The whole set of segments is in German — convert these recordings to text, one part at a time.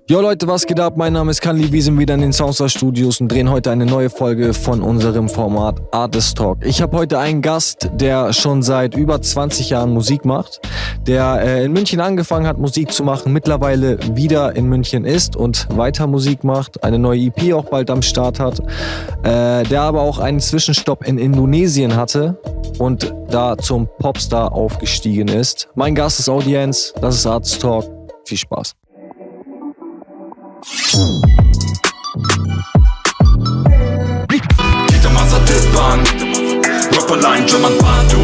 Jo Leute, was geht ab? Mein Name ist Kanli, wir sind wieder in den Soundstar Studios und drehen heute eine neue Folge von unserem Format Artist Talk. Ich habe heute einen Gast, der schon seit über 20 Jahren Musik macht, der in München angefangen hat Musik zu machen, mittlerweile wieder in München ist und weiter Musik macht, eine neue EP auch bald am Start hat, der aber auch einen Zwischenstopp in Indonesien hatte und da zum Popstar aufgestiegen ist. Mein Gast ist Audienz, das ist Artist Talk. Viel Spaß. Kita masa depan Berapa lain zaman padu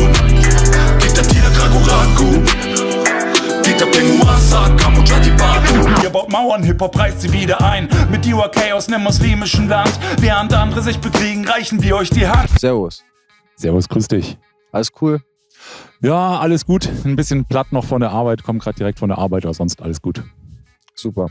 Kita tidak ragu-ragu Kita penguasa, kamu jadi batu. Ihr baut Mauern, Hip-Hop reißt sie wieder ein. Mit UAK aus nem muslimischen Land. Während andere sich bekriegen, reichen wir euch die Hand. Servus. Servus, grüß dich. Alles cool? Ja, alles gut. Ein bisschen platt noch von der Arbeit. Komm gerade direkt von der Arbeit, aber sonst alles gut. Super.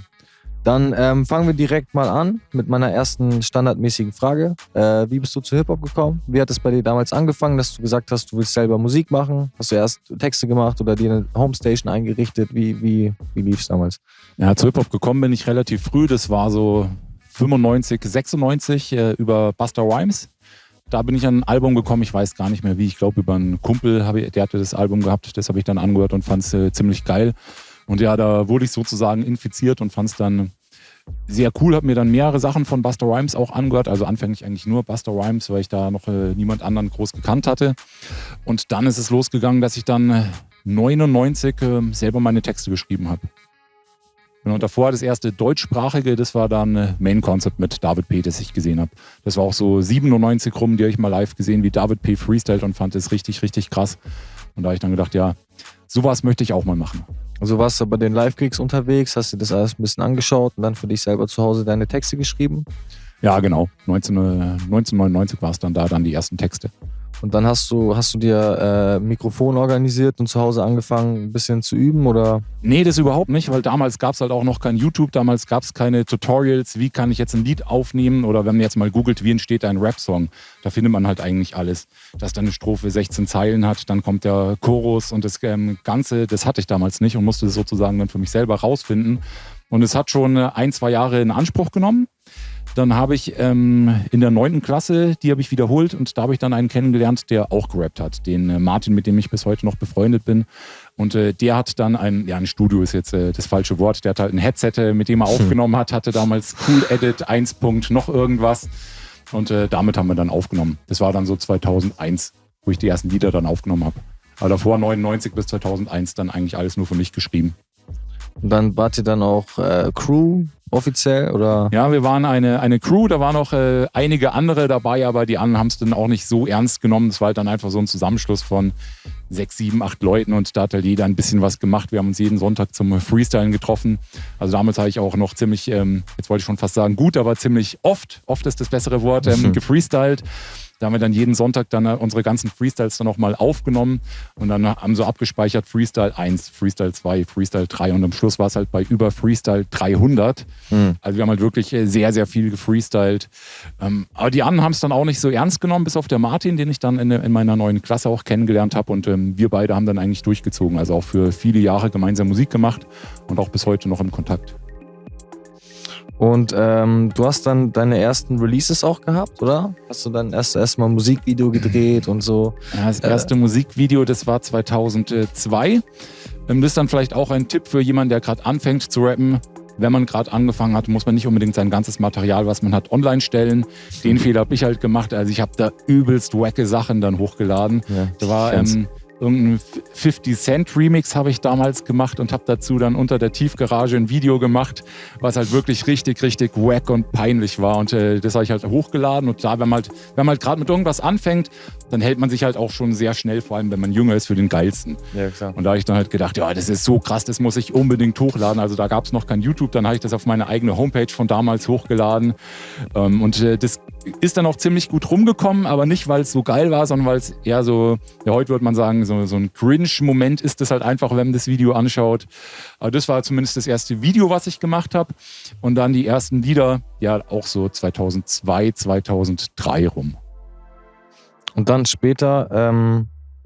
Dann fangen wir direkt mal an mit meiner ersten standardmäßigen Frage. Wie bist du zu Hip-Hop gekommen? Wie hat es bei dir damals angefangen, dass du gesagt hast, du willst selber Musik machen? Hast du erst Texte gemacht oder dir eine Homestation eingerichtet? Wie lief es damals? Ja, zu Hip-Hop gekommen bin ich relativ früh. Das war so 95, 96 über Busta Rhymes. Da bin ich an ein Album gekommen, ich weiß gar nicht mehr wie. Ich glaube über einen Kumpel, der hatte das Album gehabt. Das habe ich dann angehört und fand es ziemlich geil. Und ja, da wurde ich sozusagen infiziert und fand es dann sehr cool. Habe mir dann mehrere Sachen von Busta Rhymes auch angehört. Also anfänglich eigentlich nur Busta Rhymes, weil ich da noch niemand anderen groß gekannt hatte. Und dann ist es losgegangen, dass ich dann 99 selber meine Texte geschrieben habe. Und davor das erste deutschsprachige, das war dann Main Concept mit David P., das ich gesehen habe. Das war auch so 97 rum, die habe ich mal live gesehen, wie David P. freestylt und fand das richtig, richtig krass. Und da habe ich dann gedacht, ja, sowas möchte ich auch mal machen. Also warst du bei den Live-Gigs unterwegs, hast dir das alles ein bisschen angeschaut und dann für dich selber zu Hause deine Texte geschrieben? Ja, genau. 1999 war es dann die ersten Texte. Und dann hast du dir Mikrofon organisiert und zu Hause angefangen, ein bisschen zu üben, oder? Nee, das überhaupt nicht, weil damals gab es halt auch noch kein YouTube, damals gab es keine Tutorials, wie kann ich jetzt ein Lied aufnehmen, oder wenn man jetzt mal googelt, wie entsteht ein Rap-Song, da findet man halt eigentlich alles. Dass dann eine Strophe 16 Zeilen hat, dann kommt der Chorus und das Ganze, das hatte ich damals nicht und musste das sozusagen dann für mich selber rausfinden. Und es hat schon 1-2 Jahre in Anspruch genommen. Dann habe ich in der 9. Klasse, die habe ich wiederholt und da habe ich dann einen kennengelernt, der auch gerappt hat. Den Martin, mit dem ich bis heute noch befreundet bin. Und der hat dann ein Studio ist jetzt das falsche Wort, der hat halt ein Headset, mit dem er aufgenommen hat, hatte damals Cool Edit 1. noch irgendwas. Und damit haben wir dann aufgenommen. Das war dann so 2001, wo ich die ersten Lieder dann aufgenommen habe. Aber davor 99 bis 2001 dann eigentlich alles nur für mich geschrieben. Und dann wart ihr dann auch Crew offiziell, oder? Ja, wir waren eine Crew, da waren noch einige andere dabei, aber die anderen haben es dann auch nicht so ernst genommen. Es war halt dann einfach so ein Zusammenschluss von 6, 7, 8 Leuten und da hat halt jeder ein bisschen was gemacht. Wir haben uns jeden Sonntag zum Freestylen getroffen. Also damals habe ich auch noch ziemlich, jetzt wollte ich schon fast sagen gut, aber ziemlich oft ist das bessere Wort, gefreestylt. Da haben wir dann jeden Sonntag dann unsere ganzen Freestyles dann nochmal aufgenommen und dann haben so abgespeichert Freestyle 1, Freestyle 2, Freestyle 3 und am Schluss war es halt bei über Freestyle 300. Also wir haben halt wirklich sehr, sehr viel gefreestylt. Aber die anderen haben es dann auch nicht so ernst genommen, bis auf der Martin, den ich dann in meiner 9. Klasse auch kennengelernt habe und wir beide haben dann eigentlich durchgezogen, also auch für viele Jahre gemeinsam Musik gemacht und auch bis heute noch im Kontakt. Und du hast dann deine ersten Releases auch gehabt, oder? Hast du dann erst mal ein Musikvideo gedreht und so? Ja, das erste Musikvideo, das war 2002. Das ist dann vielleicht auch ein Tipp für jemanden, der gerade anfängt zu rappen. Wenn man gerade angefangen hat, muss man nicht unbedingt sein ganzes Material, was man hat, online stellen. Den Fehler habe ich halt gemacht. Also ich habe da übelst wacke Sachen dann hochgeladen. Ja, da war irgendein 50 Cent Remix habe ich damals gemacht und habe dazu dann unter der Tiefgarage ein Video gemacht, was halt wirklich richtig, richtig wack und peinlich war. Und das habe ich halt hochgeladen. Und da, wenn man halt gerade mit irgendwas anfängt, dann hält man sich halt auch schon sehr schnell, vor allem wenn man jünger ist, für den Geilsten. Ja, klar. Und da habe ich dann halt gedacht, ja, das ist so krass, das muss ich unbedingt hochladen. Also da gab es noch kein YouTube, dann habe ich das auf meine eigene Homepage von damals hochgeladen. Und das ist dann auch ziemlich gut rumgekommen, aber nicht, weil es so geil war, sondern weil es eher so, ja, heute würde man sagen, so ein Cringe-Moment ist das halt einfach, wenn man das Video anschaut. Aber das war zumindest das erste Video, was ich gemacht habe. Und dann die ersten Lieder, ja, auch so 2002, 2003 rum. Und dann später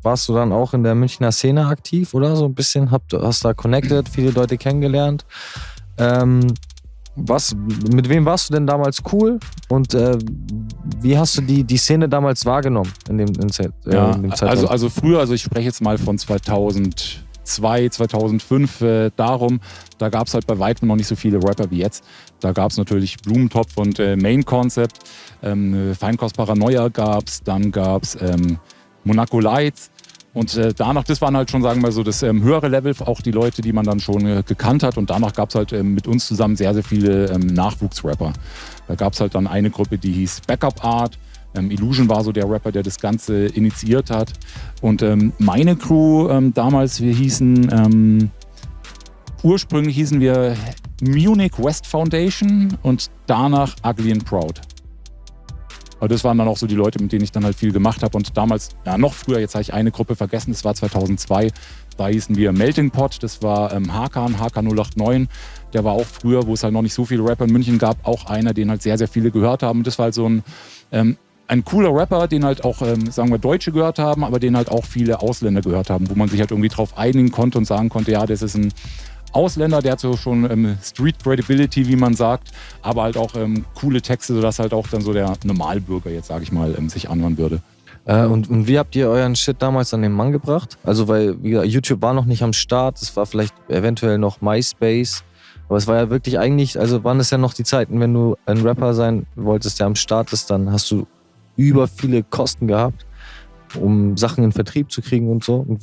warst du dann auch in der Münchner Szene aktiv, oder? So ein bisschen hast da connected, viele Leute kennengelernt. Mit wem warst du denn damals cool und wie hast du die Szene damals wahrgenommen in dem Zeitraum? Also früher, ich spreche jetzt mal von 2002, 2005 darum, da gab es halt bei weitem noch nicht so viele Rapper wie jetzt. Da gab es natürlich Blumentopf und Main Concept, Feinkost Paranoia gab es, dann gab es Monaco Lights. Und danach, das waren halt schon, sagen wir so, das höhere Level, auch die Leute, die man dann schon gekannt hat. Und danach gab es halt mit uns zusammen sehr, sehr viele Nachwuchsrapper. Da gab es halt dann eine Gruppe, die hieß Backup Art. Illusion war so der Rapper, der das Ganze initiiert hat. Und meine Crew damals, wir hießen, ursprünglich hießen wir Munich West Foundation und danach Ugly and Proud. Aber das waren dann auch so die Leute, mit denen ich dann halt viel gemacht habe. Und damals, ja noch früher, jetzt habe ich eine Gruppe vergessen, das war 2002. Da hießen wir Melting Pot, das war HK089. Der war auch früher, wo es halt noch nicht so viele Rapper in München gab, auch einer, den halt sehr, sehr viele gehört haben. Und das war halt so ein cooler Rapper, den halt auch, sagen wir, Deutsche gehört haben, aber den halt auch viele Ausländer gehört haben, wo man sich halt irgendwie drauf einigen konnte und sagen konnte, ja, das ist ein Ausländer, der hat so schon Street Credibility, wie man sagt, aber halt auch coole Texte, sodass halt auch dann so der Normalbürger jetzt, sage ich mal, sich anhören würde. Und wie habt ihr euren Shit damals an den Mann gebracht? Also weil, wie gesagt, YouTube war noch nicht am Start, es war vielleicht eventuell noch MySpace, aber es war ja wirklich eigentlich, also waren es ja noch die Zeiten, wenn du ein Rapper sein wolltest, der am Start ist, dann hast du über viele Kosten gehabt, um Sachen in Vertrieb zu kriegen und so. Und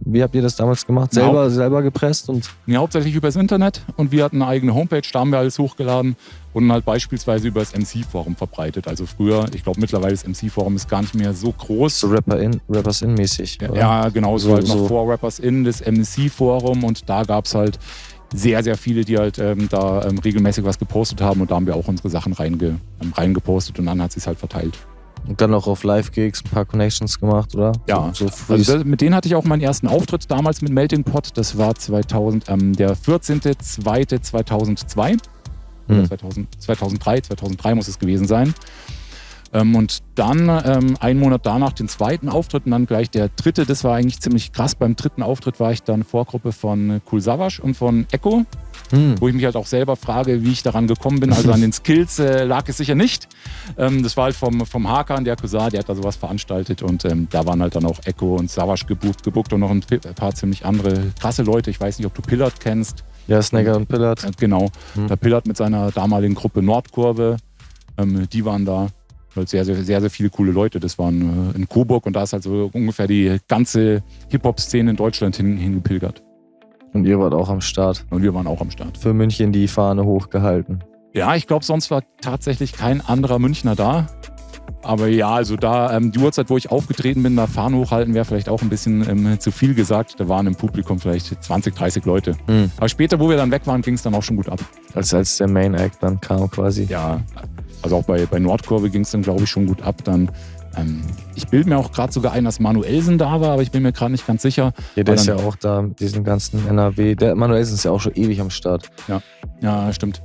wie habt ihr das damals gemacht? Selber gepresst? Und ja, hauptsächlich übers Internet und wir hatten eine eigene Homepage, da haben wir alles hochgeladen und halt beispielsweise über das MC-Forum verbreitet. Also früher, ich glaube mittlerweile das MC-Forum ist gar nicht mehr so groß. So Rappers-In-mäßig. Ja, genau, so halt noch vor Rappers-In, das MC-Forum und da gab es halt sehr, sehr viele, die halt da regelmäßig was gepostet haben und da haben wir auch unsere Sachen reingepostet und dann hat sie es halt verteilt. Und dann auch auf Live-Gigs ein paar Connections gemacht, oder? Ja, also mit denen hatte ich auch meinen ersten Auftritt damals mit Melting Pot. Das war der 14.02.2002. 2003 muss es gewesen sein. Und dann einen Monat danach den zweiten Auftritt und dann gleich der dritte. Das war eigentlich ziemlich krass. Beim dritten Auftritt war ich dann Vorgruppe von Kool Savas und von Echo. Wo ich mich halt auch selber frage, wie ich daran gekommen bin. Also an den Skills lag es sicher nicht. Das war halt vom Hakan, der Cousin, der hat da sowas veranstaltet und da waren halt dann auch Echo und Savas gebucht und noch ein paar ziemlich andere krasse Leute. Ich weiß nicht, ob du Pillard kennst. Ja, Snagger und Pillard. Genau. Der Pillard mit seiner damaligen Gruppe Nordkurve, die waren da. Halt sehr, sehr, sehr, sehr viele coole Leute. Das waren in Coburg und da ist halt so ungefähr die ganze Hip-Hop-Szene in Deutschland hingepilgert. Und ihr wart auch am Start. Und wir waren auch am Start. Für München die Fahne hochgehalten. Ja, ich glaube, sonst war tatsächlich kein anderer Münchner da. Aber ja, also da die Uhrzeit, wo ich aufgetreten bin, da Fahne hochhalten, wäre vielleicht auch ein bisschen zu viel gesagt. Da waren im Publikum vielleicht 20, 30 Leute. Aber später, wo wir dann weg waren, ging es dann auch schon gut ab. Als der Main Act dann kam quasi. Ja, also auch bei Nordkurve ging es dann, glaube ich, schon gut ab. Dann ich bilde mir auch gerade sogar ein, dass Manuelsen da war, aber ich bin mir gerade nicht ganz sicher. Ja, der ist ja auch da mit diesen ganzen NRW. Der Manuelsen ist ja auch schon ewig am Start. Ja, stimmt.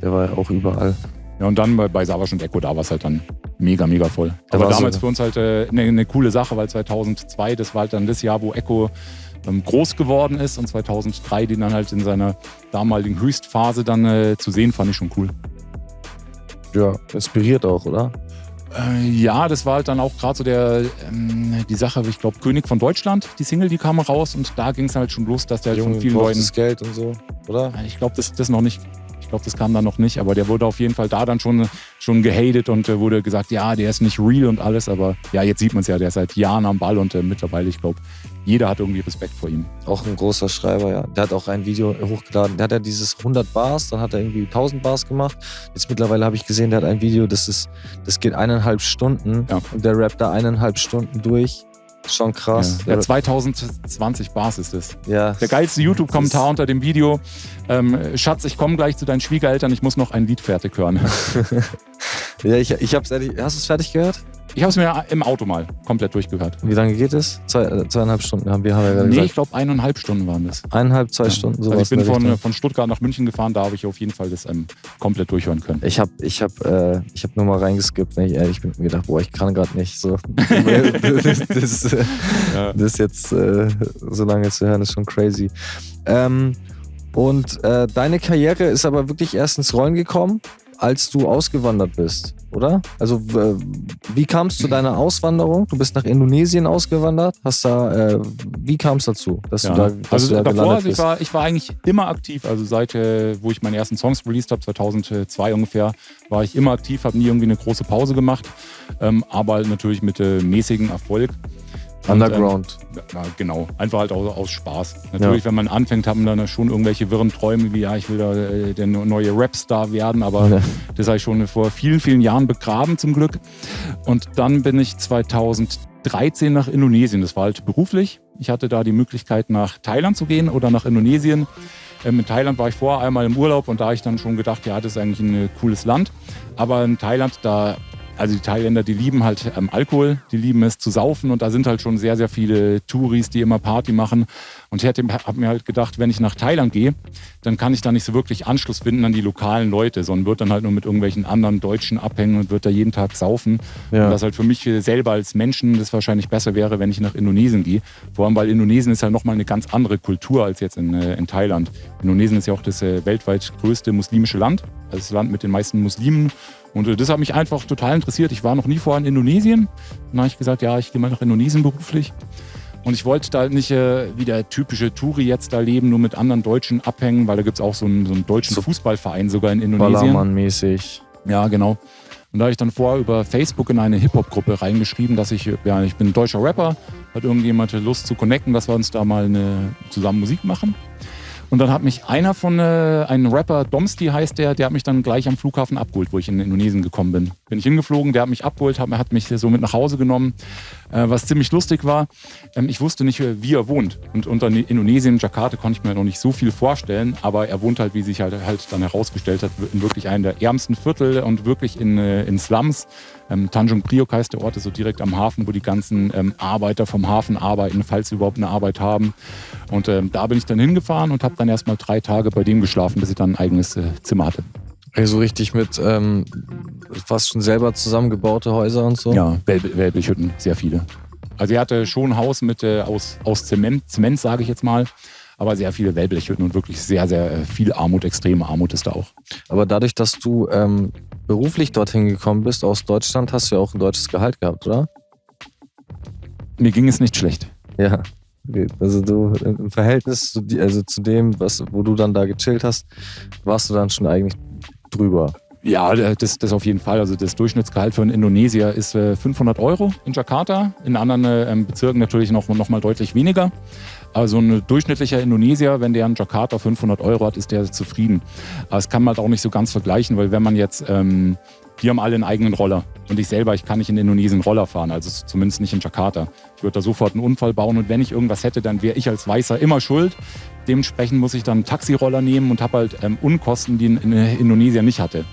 Der war ja auch überall. Ja, und dann bei Savas und Echo, da war es halt dann mega, mega voll. Aber damals für uns halt eine coole Sache, weil 2002, das war halt dann das Jahr, wo Echo groß geworden ist und 2003 den dann halt in seiner damaligen Höchstphase dann zu sehen, fand ich schon cool. Ja, inspiriert auch, oder? Ja, das war halt dann auch gerade so die Sache, ich glaube, König von Deutschland, die Single, die kam raus und da ging es halt schon los, dass der halt von vielen Leuten... das Geld und so, oder? Ich glaube, das noch nicht. Ich glaube, das kam dann noch nicht, aber der wurde auf jeden Fall da dann schon gehatet und wurde gesagt, ja, der ist nicht real und alles, aber ja, jetzt sieht man es ja, der ist seit Jahren am Ball und mittlerweile, ich glaube, jeder hat irgendwie Respekt vor ihm. Auch ein großer Schreiber, ja. Der hat auch ein Video hochgeladen, der hat ja dieses 100 Bars, dann hat er irgendwie 1000 Bars gemacht. Jetzt mittlerweile habe ich gesehen, der hat ein Video, das geht 1,5 Stunden und der rappt da 1,5 Stunden durch. Schon krass. Ja, 2020 Bars ist es. Ja. Der geilste YouTube-Kommentar unter dem Video. Schatz, ich komme gleich zu deinen Schwiegereltern, ich muss noch ein Lied fertig hören. Ja, ich hab's ehrlich. Hast du es fertig gehört? Ich habe es mir im Auto mal komplett durchgehört. Wie lange geht es? 2,5 Stunden haben wir ja gerade gesagt. Ich glaube 1,5 Stunden waren das. 2 Stunden, sowas. Also ich bin von Stuttgart nach München gefahren, da habe ich auf jeden Fall das komplett durchhören können. Ich hab nur mal reingeskippt, wenn ich ehrlich bin, mir gedacht, ich kann gerade nicht. So. Das jetzt so lange zu hören, ist schon crazy. Und deine Karriere ist aber wirklich erst ins Rollen gekommen, als du ausgewandert bist, oder? Also wie kam es zu deiner Auswanderung? Du bist nach Indonesien ausgewandert. Wie kam es dazu, dass du da gelandet bist? Ich war eigentlich immer aktiv. Also seit, wo ich meine ersten Songs released habe, 2002 ungefähr, war ich immer aktiv, habe nie irgendwie eine große Pause gemacht, aber natürlich mit mäßigem Erfolg. Underground. Ja, genau. Einfach halt aus Spaß. Natürlich, wenn man anfängt, hat man dann schon irgendwelche wirren Träume, wie ich will da der neue Rapstar werden, aber das habe ich schon vor vielen, vielen Jahren begraben zum Glück. Und dann bin ich 2013 nach Indonesien. Das war halt beruflich. Ich hatte da die Möglichkeit, nach Thailand zu gehen oder nach Indonesien. In Thailand war ich vorher einmal im Urlaub und da habe ich dann schon gedacht, ja, das ist eigentlich ein cooles Land. Aber in Thailand, also die Thailänder, die lieben halt Alkohol, die lieben es zu saufen und da sind halt schon sehr, sehr viele Touris, die immer Party machen. Und ich habe mir halt gedacht, wenn ich nach Thailand gehe, dann kann ich da nicht so wirklich Anschluss finden an die lokalen Leute, sondern wird dann halt nur mit irgendwelchen anderen Deutschen abhängen und wird da jeden Tag saufen. Ja. Und das halt für mich selber als Menschen das wahrscheinlich besser wäre, wenn ich nach Indonesien gehe. Vor allem, weil Indonesien ist ja nochmal eine ganz andere Kultur als jetzt in Thailand. Indonesien ist ja auch das weltweit größte muslimische Land, also das Land mit den meisten Muslimen. Und das hat mich einfach total interessiert. Ich war noch nie vorher in Indonesien. Dann habe ich gesagt, ja, ich gehe mal nach Indonesien beruflich. Und ich wollte da halt nicht wie der typische Touri jetzt da leben, nur mit anderen Deutschen abhängen, weil da gibt es auch so einen deutschen Fußballverein sogar in Indonesien. Ballermann-mäßig. Ja, genau. Und da habe ich dann vorher über Facebook in eine Hip-Hop-Gruppe reingeschrieben, dass ich bin ein deutscher Rapper, hat irgendjemand Lust zu connecten, dass wir uns da mal zusammen Musik machen. Und dann hat mich einer von einem Rapper, Domsti heißt der hat mich dann gleich am Flughafen abgeholt, wo ich in Indonesien gekommen bin. Bin ich hingeflogen, der hat mich abgeholt, hat mich so mit nach Hause genommen, was ziemlich lustig war. Ich wusste nicht, wie er wohnt. Und unter Indonesien, Jakarta, konnte ich mir noch nicht so viel vorstellen, aber er wohnt halt, wie sich halt dann herausgestellt hat, in wirklich einem der ärmsten Viertel und wirklich in Slums. Tanjung Priok heißt der Ort, ist so direkt am Hafen, wo die ganzen Arbeiter vom Hafen arbeiten, falls sie überhaupt eine Arbeit haben. Und da bin ich dann hingefahren und habe dann erstmal 3 Tage bei dem geschlafen, bis ich dann ein eigenes Zimmer hatte. Also richtig mit fast schon selber zusammengebaute Häuser und so? Ja, Wellblechhütten, sehr viele. Also er hatte schon ein Haus aus Zement sage ich jetzt mal, aber sehr viele Wellblechhütten und wirklich sehr, sehr viel Armut, extreme Armut ist da auch. Aber dadurch, dass du beruflich dorthin gekommen bist aus Deutschland, hast du ja auch ein deutsches Gehalt gehabt, oder? Mir ging es nicht schlecht. Ja, also du im Verhältnis zu dem, wo du dann da gechillt hast, warst du dann schon eigentlich drüber. Ja, das auf jeden Fall. Also das Durchschnittsgehalt für einen Indonesier ist 500 € in Jakarta. In anderen Bezirken natürlich noch mal deutlich weniger. Also ein durchschnittlicher Indonesier, wenn der in Jakarta 500 € hat, ist der zufrieden. Aber das kann man halt auch nicht so ganz vergleichen, weil wenn man jetzt, die haben alle einen eigenen Roller. Und ich kann nicht in Indonesien Roller fahren, also zumindest nicht in Jakarta. Ich würde da sofort einen Unfall bauen und wenn ich irgendwas hätte, dann wäre ich als Weißer immer schuld. Dementsprechend muss ich dann einen Taxiroller nehmen und habe halt Unkosten, die ein Indonesier nicht hatte.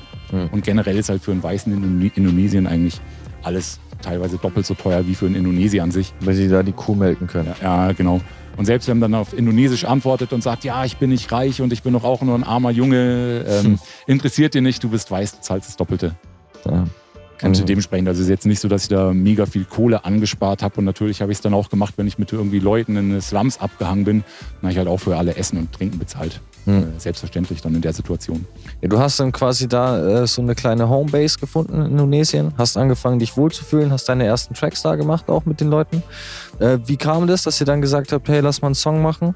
Und generell ist halt für einen Weißen in Indonesien eigentlich alles teilweise doppelt so teuer wie für einen Indonesier an sich. Weil sie da die Kuh melken können. Ja, genau. Und selbst wenn man dann auf Indonesisch antwortet und sagt, ja, ich bin nicht reich und ich bin doch auch nur ein armer Junge, interessiert dir nicht, du bist weiß, du zahlst das Doppelte. Ja. Und dementsprechend, also es ist jetzt nicht so, dass ich da mega viel Kohle angespart habe und natürlich habe ich es dann auch gemacht, wenn ich mit irgendwie Leuten in Slums abgehangen bin, dann habe ich halt auch für alle Essen und Trinken bezahlt. Selbstverständlich dann in der Situation. Ja, du hast dann quasi da so eine kleine Homebase gefunden in Indonesien, hast angefangen dich wohlzufühlen, hast deine ersten Tracks da gemacht auch mit den Leuten. Wie kam das, dass ihr dann gesagt habt, hey, lass mal einen Song machen?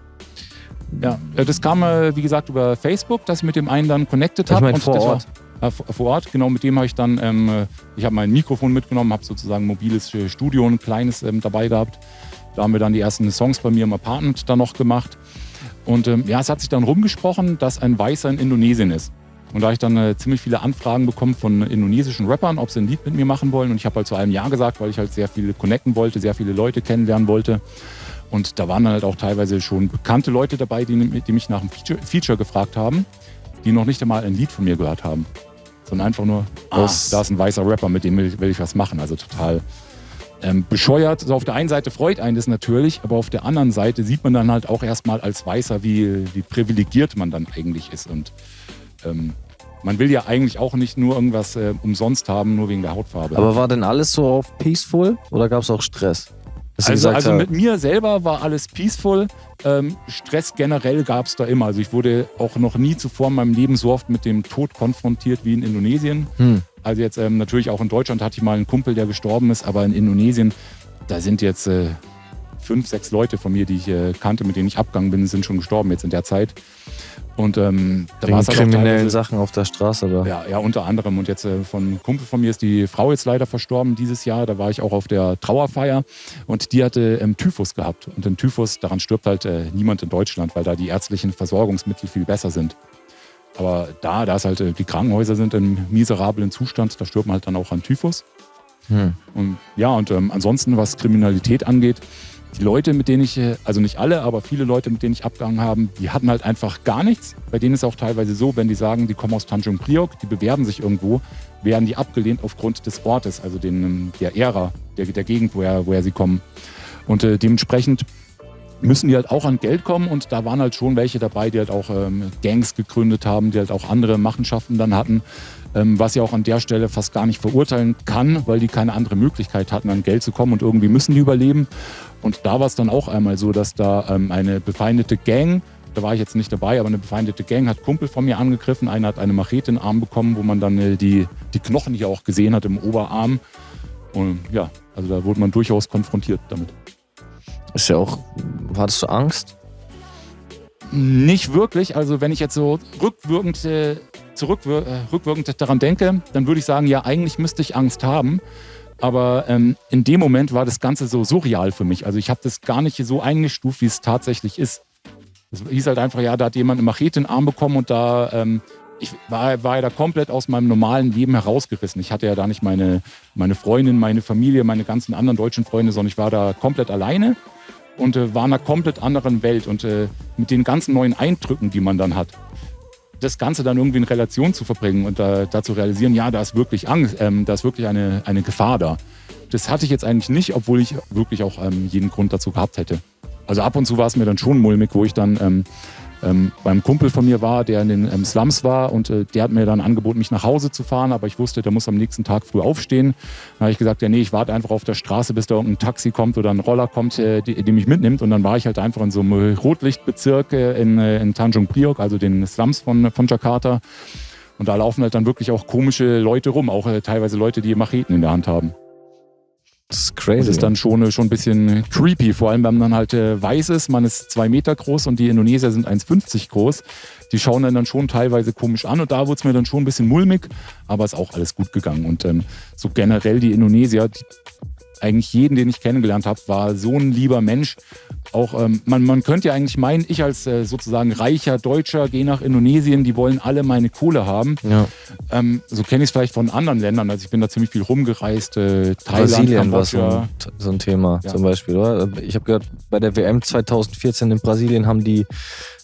Ja, das kam wie gesagt über Facebook, dass ich mit dem einen dann connected habe. Ich meine vor Ort. Vor Ort, genau, mit dem habe ich dann, ich habe mein Mikrofon mitgenommen, habe sozusagen ein mobiles Studio, ein kleines dabei gehabt. Da haben wir dann die ersten Songs bei mir im Apartment dann noch gemacht. Und es hat sich dann rumgesprochen, dass ein Weißer in Indonesien ist. Und da habe ich dann ziemlich viele Anfragen bekommen von indonesischen Rappern, ob sie ein Lied mit mir machen wollen. Und ich habe halt zu allem Ja gesagt, weil ich halt sehr viele connecten wollte, sehr viele Leute kennenlernen wollte. Und da waren dann halt auch teilweise schon bekannte Leute dabei, die mich nach einem Feature gefragt haben, die noch nicht einmal ein Lied von mir gehört haben. Sondern einfach nur, da ist ein weißer Rapper, mit dem will ich was machen. Also total bescheuert. Also auf der einen Seite freut einen das natürlich, aber auf der anderen Seite sieht man dann halt auch erstmal als Weißer, wie privilegiert man dann eigentlich ist. Und man will ja eigentlich auch nicht nur irgendwas umsonst haben, nur wegen der Hautfarbe. Aber war denn alles so auf peaceful oder gab es auch Stress? Also mit mir selber war alles peaceful. Stress generell gab es da immer. Also ich wurde auch noch nie zuvor in meinem Leben so oft mit dem Tod konfrontiert wie in Indonesien. Also jetzt natürlich auch in Deutschland hatte ich mal einen Kumpel, der gestorben ist, aber in Indonesien, da sind jetzt 5, 6 Leute von mir, die ich kannte, mit denen ich abgegangen bin, sind schon gestorben jetzt in der Zeit. Und da war es halt kriminellen Sachen auf der Straße, oder? Ja, unter anderem. Und jetzt von einem Kumpel von mir ist die Frau jetzt leider verstorben dieses Jahr. Da war ich auch auf der Trauerfeier und die hatte Typhus gehabt. Und den Typhus, daran stirbt halt niemand in Deutschland, weil da die ärztlichen Versorgungsmittel viel besser sind. Aber da ist halt, die Krankenhäuser sind im miserablen Zustand, da stirbt man halt dann auch an Typhus. Und ja, und ansonsten, was Kriminalität angeht, die Leute, mit denen ich, also nicht alle, aber viele Leute, mit denen ich abgehangen habe, die hatten halt einfach gar nichts. Bei denen ist es auch teilweise so, wenn die sagen, die kommen aus Tanjung Priok, die bewerben sich irgendwo, werden die abgelehnt aufgrund des Ortes, also der Ära, der Gegend, woher sie kommen. Und dementsprechend müssen die halt auch an Geld kommen und da waren halt schon welche dabei, die halt auch Gangs gegründet haben, die halt auch andere Machenschaften dann hatten, was ich auch an der Stelle fast gar nicht verurteilen kann, weil die keine andere Möglichkeit hatten, an Geld zu kommen und irgendwie müssen die überleben. Und da war es dann auch einmal so, dass da eine befeindete Gang, da war ich jetzt nicht dabei, aber eine befeindete Gang hat Kumpel von mir angegriffen, einer hat eine Machete in den Arm bekommen, wo man dann die Knochen hier auch gesehen hat im Oberarm. Und ja, also da wurde man durchaus konfrontiert damit. Ist ja auch, hattest du Angst? Nicht wirklich, also wenn ich jetzt so rückwirkend daran denke, dann würde ich sagen, ja, eigentlich müsste ich Angst haben. Aber in dem Moment war das Ganze so surreal für mich. Also ich habe das gar nicht so eingestuft, wie es tatsächlich ist. Es hieß halt einfach, ja, da hat jemand eine Machete in den Arm bekommen und da ich war ja da komplett aus meinem normalen Leben herausgerissen. Ich hatte ja da nicht meine Freundin, meine Familie, meine ganzen anderen deutschen Freunde, sondern ich war da komplett alleine und war in einer komplett anderen Welt. Und mit den ganzen neuen Eindrücken, die man dann hat, das Ganze dann irgendwie in Relation zu verbringen und da zu realisieren, ja, da ist wirklich Angst, da ist wirklich eine Gefahr da. Das hatte ich jetzt eigentlich nicht, obwohl ich wirklich auch jeden Grund dazu gehabt hätte. Also ab und zu war es mir dann schon mulmig, wo ich dann beim Kumpel von mir war, der in den Slums war und der hat mir dann angeboten, mich nach Hause zu fahren, aber ich wusste, der muss am nächsten Tag früh aufstehen. Dann habe ich gesagt, ja nee, ich warte einfach auf der Straße, bis da irgendein Taxi kommt oder ein Roller kommt, die mich mitnimmt und dann war ich halt einfach in so einem Rotlichtbezirk in Tanjung Priok, also den Slums von Jakarta und da laufen halt dann wirklich auch komische Leute rum, auch teilweise Leute, die Macheten in der Hand haben. Das ist crazy. Das ist dann schon ein bisschen creepy, vor allem wenn man dann halt weiß ist, man ist 2 Meter groß und die Indonesier sind 1,50 groß. Die schauen dann schon teilweise komisch an und da wurde es mir dann schon ein bisschen mulmig, aber ist auch alles gut gegangen. Und so generell die Indonesier, eigentlich jeden, den ich kennengelernt habe, war so ein lieber Mensch. Auch man könnte ja eigentlich meinen, ich als sozusagen reicher Deutscher gehe nach Indonesien, die wollen alle meine Kohle haben. Ja. So kenne ich es vielleicht von anderen Ländern. Also ich bin da ziemlich viel rumgereist. Thailand, Brasilien war Kambodscha. so ein Thema zum Beispiel, oder? Ich habe gehört, bei der WM 2014 in Brasilien haben die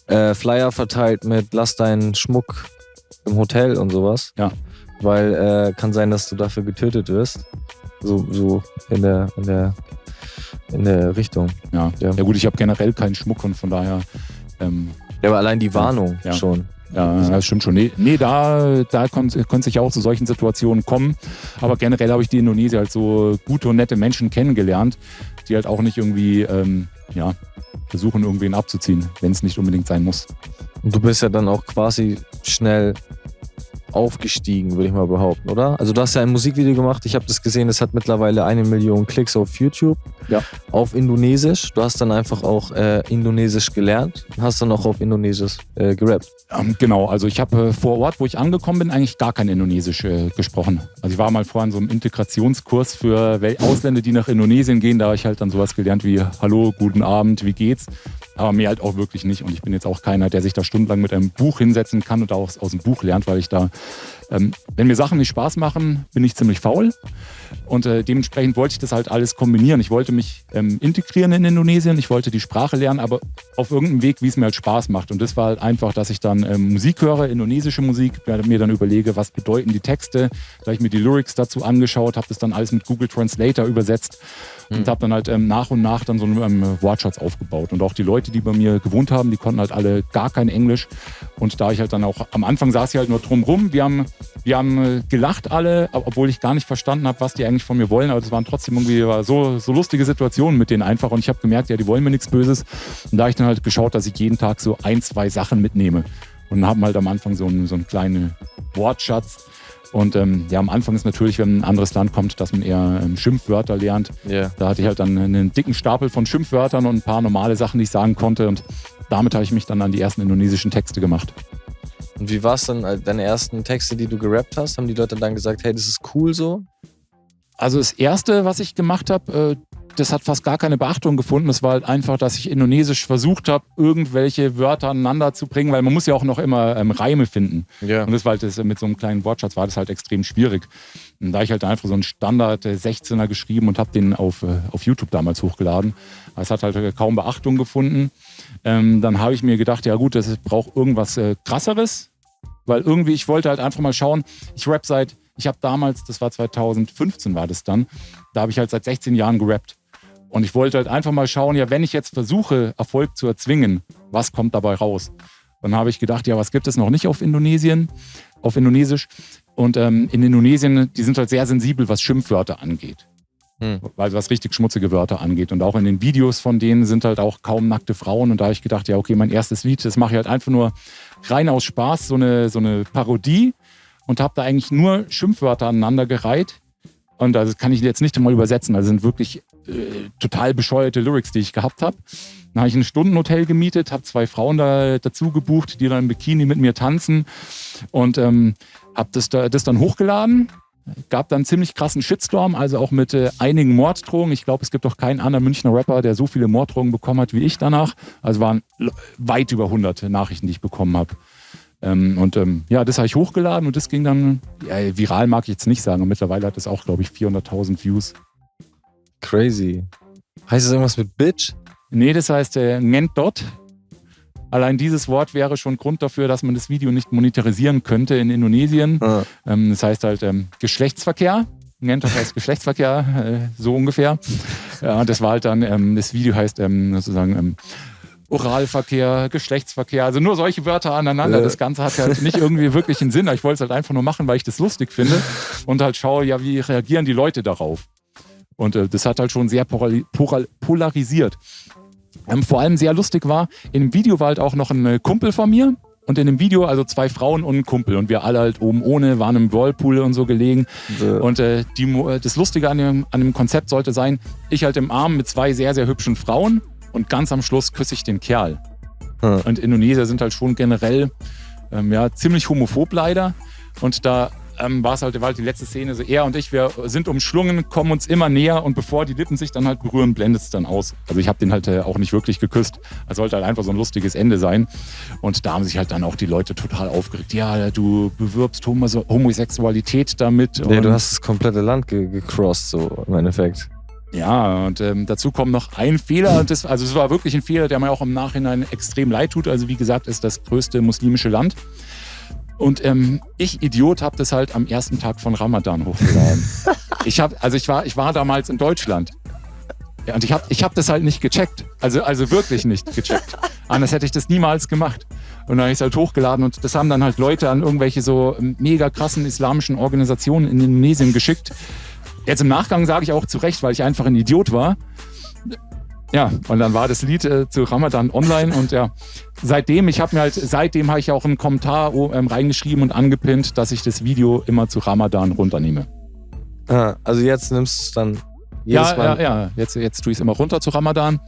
Flyer verteilt mit "Lass deinen Schmuck im Hotel" und sowas. Ja. Weil kann sein, dass du dafür getötet wirst. So in der Richtung. Ja gut, ich habe generell keinen Schmuck und von daher... ja, aber allein die Warnung schon. Ja, das stimmt schon. Nee, da könnte es sich auch zu solchen Situationen kommen. Aber generell habe ich die Indonesier halt so gute und nette Menschen kennengelernt, die halt auch nicht irgendwie versuchen, irgendwen abzuziehen, wenn es nicht unbedingt sein muss. Und du bist ja dann auch quasi schnell aufgestiegen, würde ich mal behaupten, oder? Also du hast ja ein Musikvideo gemacht, ich habe das gesehen, es hat mittlerweile 1 Million Klicks auf YouTube, auf Indonesisch. Du hast dann einfach auch Indonesisch gelernt und hast dann auch auf Indonesisch gerappt. Genau, also ich habe vor Ort, wo ich angekommen bin, eigentlich gar kein Indonesisch gesprochen. Also ich war mal vorher in so einem Integrationskurs für Ausländer, die nach Indonesien gehen, da habe ich halt dann sowas gelernt wie "Hallo, guten Abend, wie geht's?" Aber mir halt auch wirklich nicht. Und ich bin jetzt auch keiner, der sich da stundenlang mit einem Buch hinsetzen kann und auch aus dem Buch lernt, weil ich da, wenn mir Sachen nicht Spaß machen, bin ich ziemlich faul. Und dementsprechend wollte ich das halt alles kombinieren. Ich wollte mich integrieren in Indonesien, ich wollte die Sprache lernen, aber auf irgendeinem Weg, wie es mir halt Spaß macht. Und das war halt einfach, dass ich dann Musik höre, indonesische Musik, mir dann überlege, was bedeuten die Texte. Da habe ich mir die Lyrics dazu angeschaut, habe das dann alles mit Google Translator übersetzt und habe dann halt nach und nach dann so einen Wortschatz aufgebaut. Und auch die Leute, die bei mir gewohnt haben, die konnten halt alle gar kein Englisch. Und da ich halt dann auch, am Anfang saß ich halt nur drum rum. Wir haben Wir haben gelacht alle, obwohl ich gar nicht verstanden habe, was die eigentlich von mir wollen. Aber es waren trotzdem irgendwie so lustige Situationen mit denen einfach. Und ich habe gemerkt, ja, die wollen mir nichts Böses. Und da habe ich dann halt geschaut, dass ich jeden Tag so 1, 2 Sachen mitnehme. Und haben halt am Anfang so einen kleinen Wortschatz. Und am Anfang ist natürlich, wenn ein anderes Land kommt, dass man eher Schimpfwörter lernt. Yeah. Da hatte ich halt dann einen dicken Stapel von Schimpfwörtern und ein paar normale Sachen, die ich sagen konnte. Und damit habe ich mich dann an die ersten indonesischen Texte gemacht. Und wie war es dann, deine ersten Texte, die du gerappt hast? Haben die Leute dann gesagt, hey, das ist cool so? Also das Erste, was ich gemacht habe, das hat fast gar keine Beachtung gefunden. Das war halt einfach, dass ich Indonesisch versucht habe, irgendwelche Wörter aneinander zu bringen, weil man muss ja auch noch immer Reime finden. Yeah. Und das war halt mit so einem kleinen Wortschatz war das halt extrem schwierig. Und da ich halt einfach so einen Standard 16er geschrieben und habe den auf YouTube damals hochgeladen. Es hat halt kaum Beachtung gefunden. Dann habe ich mir gedacht, ja gut, das braucht irgendwas Krasseres. Weil irgendwie, ich wollte halt einfach mal schauen, ich habe damals, das war 2015 war das dann, da habe ich halt seit 16 Jahren gerappt. Und ich wollte halt einfach mal schauen, ja, wenn ich jetzt versuche, Erfolg zu erzwingen, was kommt dabei raus? Dann habe ich gedacht, ja, was gibt es noch nicht auf Indonesisch? Und in Indonesien, die sind halt sehr sensibel, was Schimpfwörter angeht. Weil was richtig schmutzige Wörter angeht. Und auch in den Videos von denen sind halt auch kaum nackte Frauen. Und da habe ich gedacht, ja, okay, mein erstes Lied, das mache ich halt einfach nur rein aus Spaß, so eine Parodie. Und habe da eigentlich nur Schimpfwörter aneinandergereiht. Und das kann ich jetzt nicht einmal übersetzen. Also sind wirklich total bescheuerte Lyrics, die ich gehabt habe. Dann habe ich ein Stundenhotel gemietet, habe 2 Frauen dazu gebucht, die dann im Bikini mit mir tanzen. Und habe das dann hochgeladen. Gab dann einen ziemlich krassen Shitstorm, also auch mit einigen Morddrohungen. Ich glaube, es gibt doch keinen anderen Münchner Rapper, der so viele Morddrohungen bekommen hat wie ich danach. Also waren weit über 100 Nachrichten, die ich bekommen habe. Das habe ich hochgeladen und das ging dann, ja, viral mag ich jetzt nicht sagen. Und mittlerweile hat es auch, glaube ich, 400.000 Views. Crazy. Heißt das irgendwas mit Bitch? Nee, das heißt Ngentot. Allein dieses Wort wäre schon Grund dafür, dass man das Video nicht monetarisieren könnte in Indonesien. Ah. Das heißt halt Geschlechtsverkehr. Ngentot heißt Geschlechtsverkehr, so ungefähr. Ja, das war halt dann, das Video heißt sozusagen Oralverkehr, Geschlechtsverkehr, also nur solche Wörter aneinander. Das Ganze hat halt nicht irgendwie wirklich einen Sinn. Ich wollte es halt einfach nur machen, weil ich das lustig finde und halt schaue, ja, wie reagieren die Leute darauf. Und das hat halt schon sehr polarisiert. Vor allem sehr lustig war, in dem Video war halt auch noch ein Kumpel von mir und in dem Video also 2 Frauen und ein Kumpel und wir alle halt oben ohne, waren im Whirlpool und so gelegen. Ja. Und das Lustige an dem Konzept sollte sein, ich halt im Arm mit 2 sehr, sehr hübschen Frauen und ganz am Schluss küsse ich den Kerl. Und Indonesier sind halt schon generell ziemlich homophob leider und da war halt die letzte Szene, so er und ich, wir sind umschlungen, kommen uns immer näher und bevor die Lippen sich dann halt berühren, blendet es dann aus. Also ich habe den halt auch nicht wirklich geküsst. Es sollte halt einfach so ein lustiges Ende sein. Und da haben sich halt dann auch die Leute total aufgeregt. Ja, du bewirbst Homosexualität damit. Nee, du hast das komplette Land gecrossed, so im Endeffekt. Ja, und dazu kommt noch ein Fehler. Es war wirklich ein Fehler, der mir auch im Nachhinein extrem leid tut. Also wie gesagt, ist das größte muslimische Land. Und ich, Idiot, habe das halt am ersten Tag von Ramadan hochgeladen. Ich war damals in Deutschland. Ja, und ich hab das halt nicht gecheckt. Also wirklich nicht gecheckt. Anders hätte ich das niemals gemacht. Und dann habe ich es halt hochgeladen und das haben dann halt Leute an irgendwelche so mega krassen islamischen Organisationen in Indonesien geschickt. Jetzt im Nachgang sage ich auch zu Recht, weil ich einfach ein Idiot war. Ja, und dann war das Lied zu Ramadan online und ja, seitdem habe ich auch einen Kommentar reingeschrieben und angepinnt, dass ich das Video immer zu Ramadan runternehme. Ah, also jetzt nimmst du es dann jedes Mal? Ja, jetzt tue ich es immer runter zu Ramadan.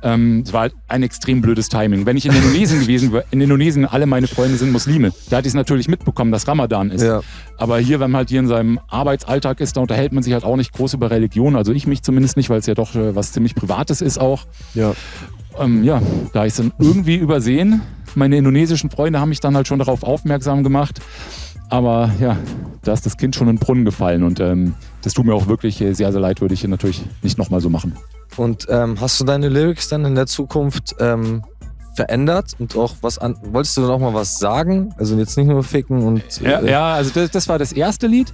Es war halt ein extrem blödes Timing. Wenn ich in Indonesien gewesen wäre, in Indonesien, alle meine Freunde sind Muslime, da hätte ich es natürlich mitbekommen, dass Ramadan ist. Ja. Aber hier, wenn man halt hier in seinem Arbeitsalltag ist, da unterhält man sich halt auch nicht groß über Religion. Also ich mich zumindest nicht, weil es ja doch was ziemlich Privates ist auch. Ja. Da habe ich es dann irgendwie übersehen. Meine indonesischen Freunde haben mich dann halt schon darauf aufmerksam gemacht. Aber ja, da ist das Kind schon in den Brunnen gefallen und das tut mir auch wirklich sehr, sehr leid, würde ich hier natürlich nicht nochmal so machen. Und hast du deine Lyrics dann in der Zukunft verändert und auch wolltest du noch mal was sagen? Also jetzt nicht nur ficken und... Ja, also das war das erste Lied.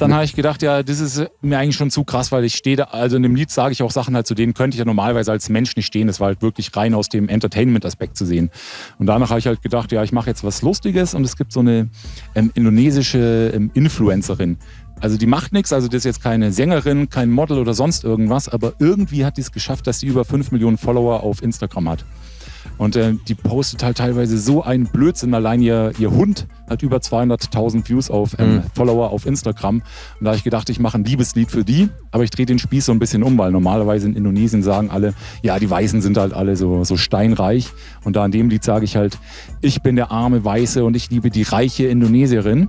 dann habe ich gedacht, ja, das ist mir eigentlich schon zu krass, weil ich stehe da, also in dem Lied sage ich auch Sachen halt, zu denen könnte ich ja normalerweise als Mensch nicht stehen. Das war halt wirklich rein aus dem Entertainment-Aspekt zu sehen. Und danach habe ich halt gedacht, ja, ich mache jetzt was Lustiges und es gibt so eine indonesische Influencerin. Also die macht nichts, also das ist jetzt keine Sängerin, kein Model oder sonst irgendwas, aber irgendwie hat die es geschafft, dass sie über 5 Millionen Follower auf Instagram hat. Und die postet halt teilweise so einen Blödsinn. Allein ihr Hund hat über 200.000 Views auf Follower auf Instagram. Und da habe ich gedacht, ich mache ein Liebeslied für die. Aber ich drehe den Spieß so ein bisschen um, weil normalerweise in Indonesien sagen alle, ja, die Weißen sind halt alle so steinreich. Und da in dem Lied sage ich halt, ich bin der arme Weiße und ich liebe die reiche Indonesierin.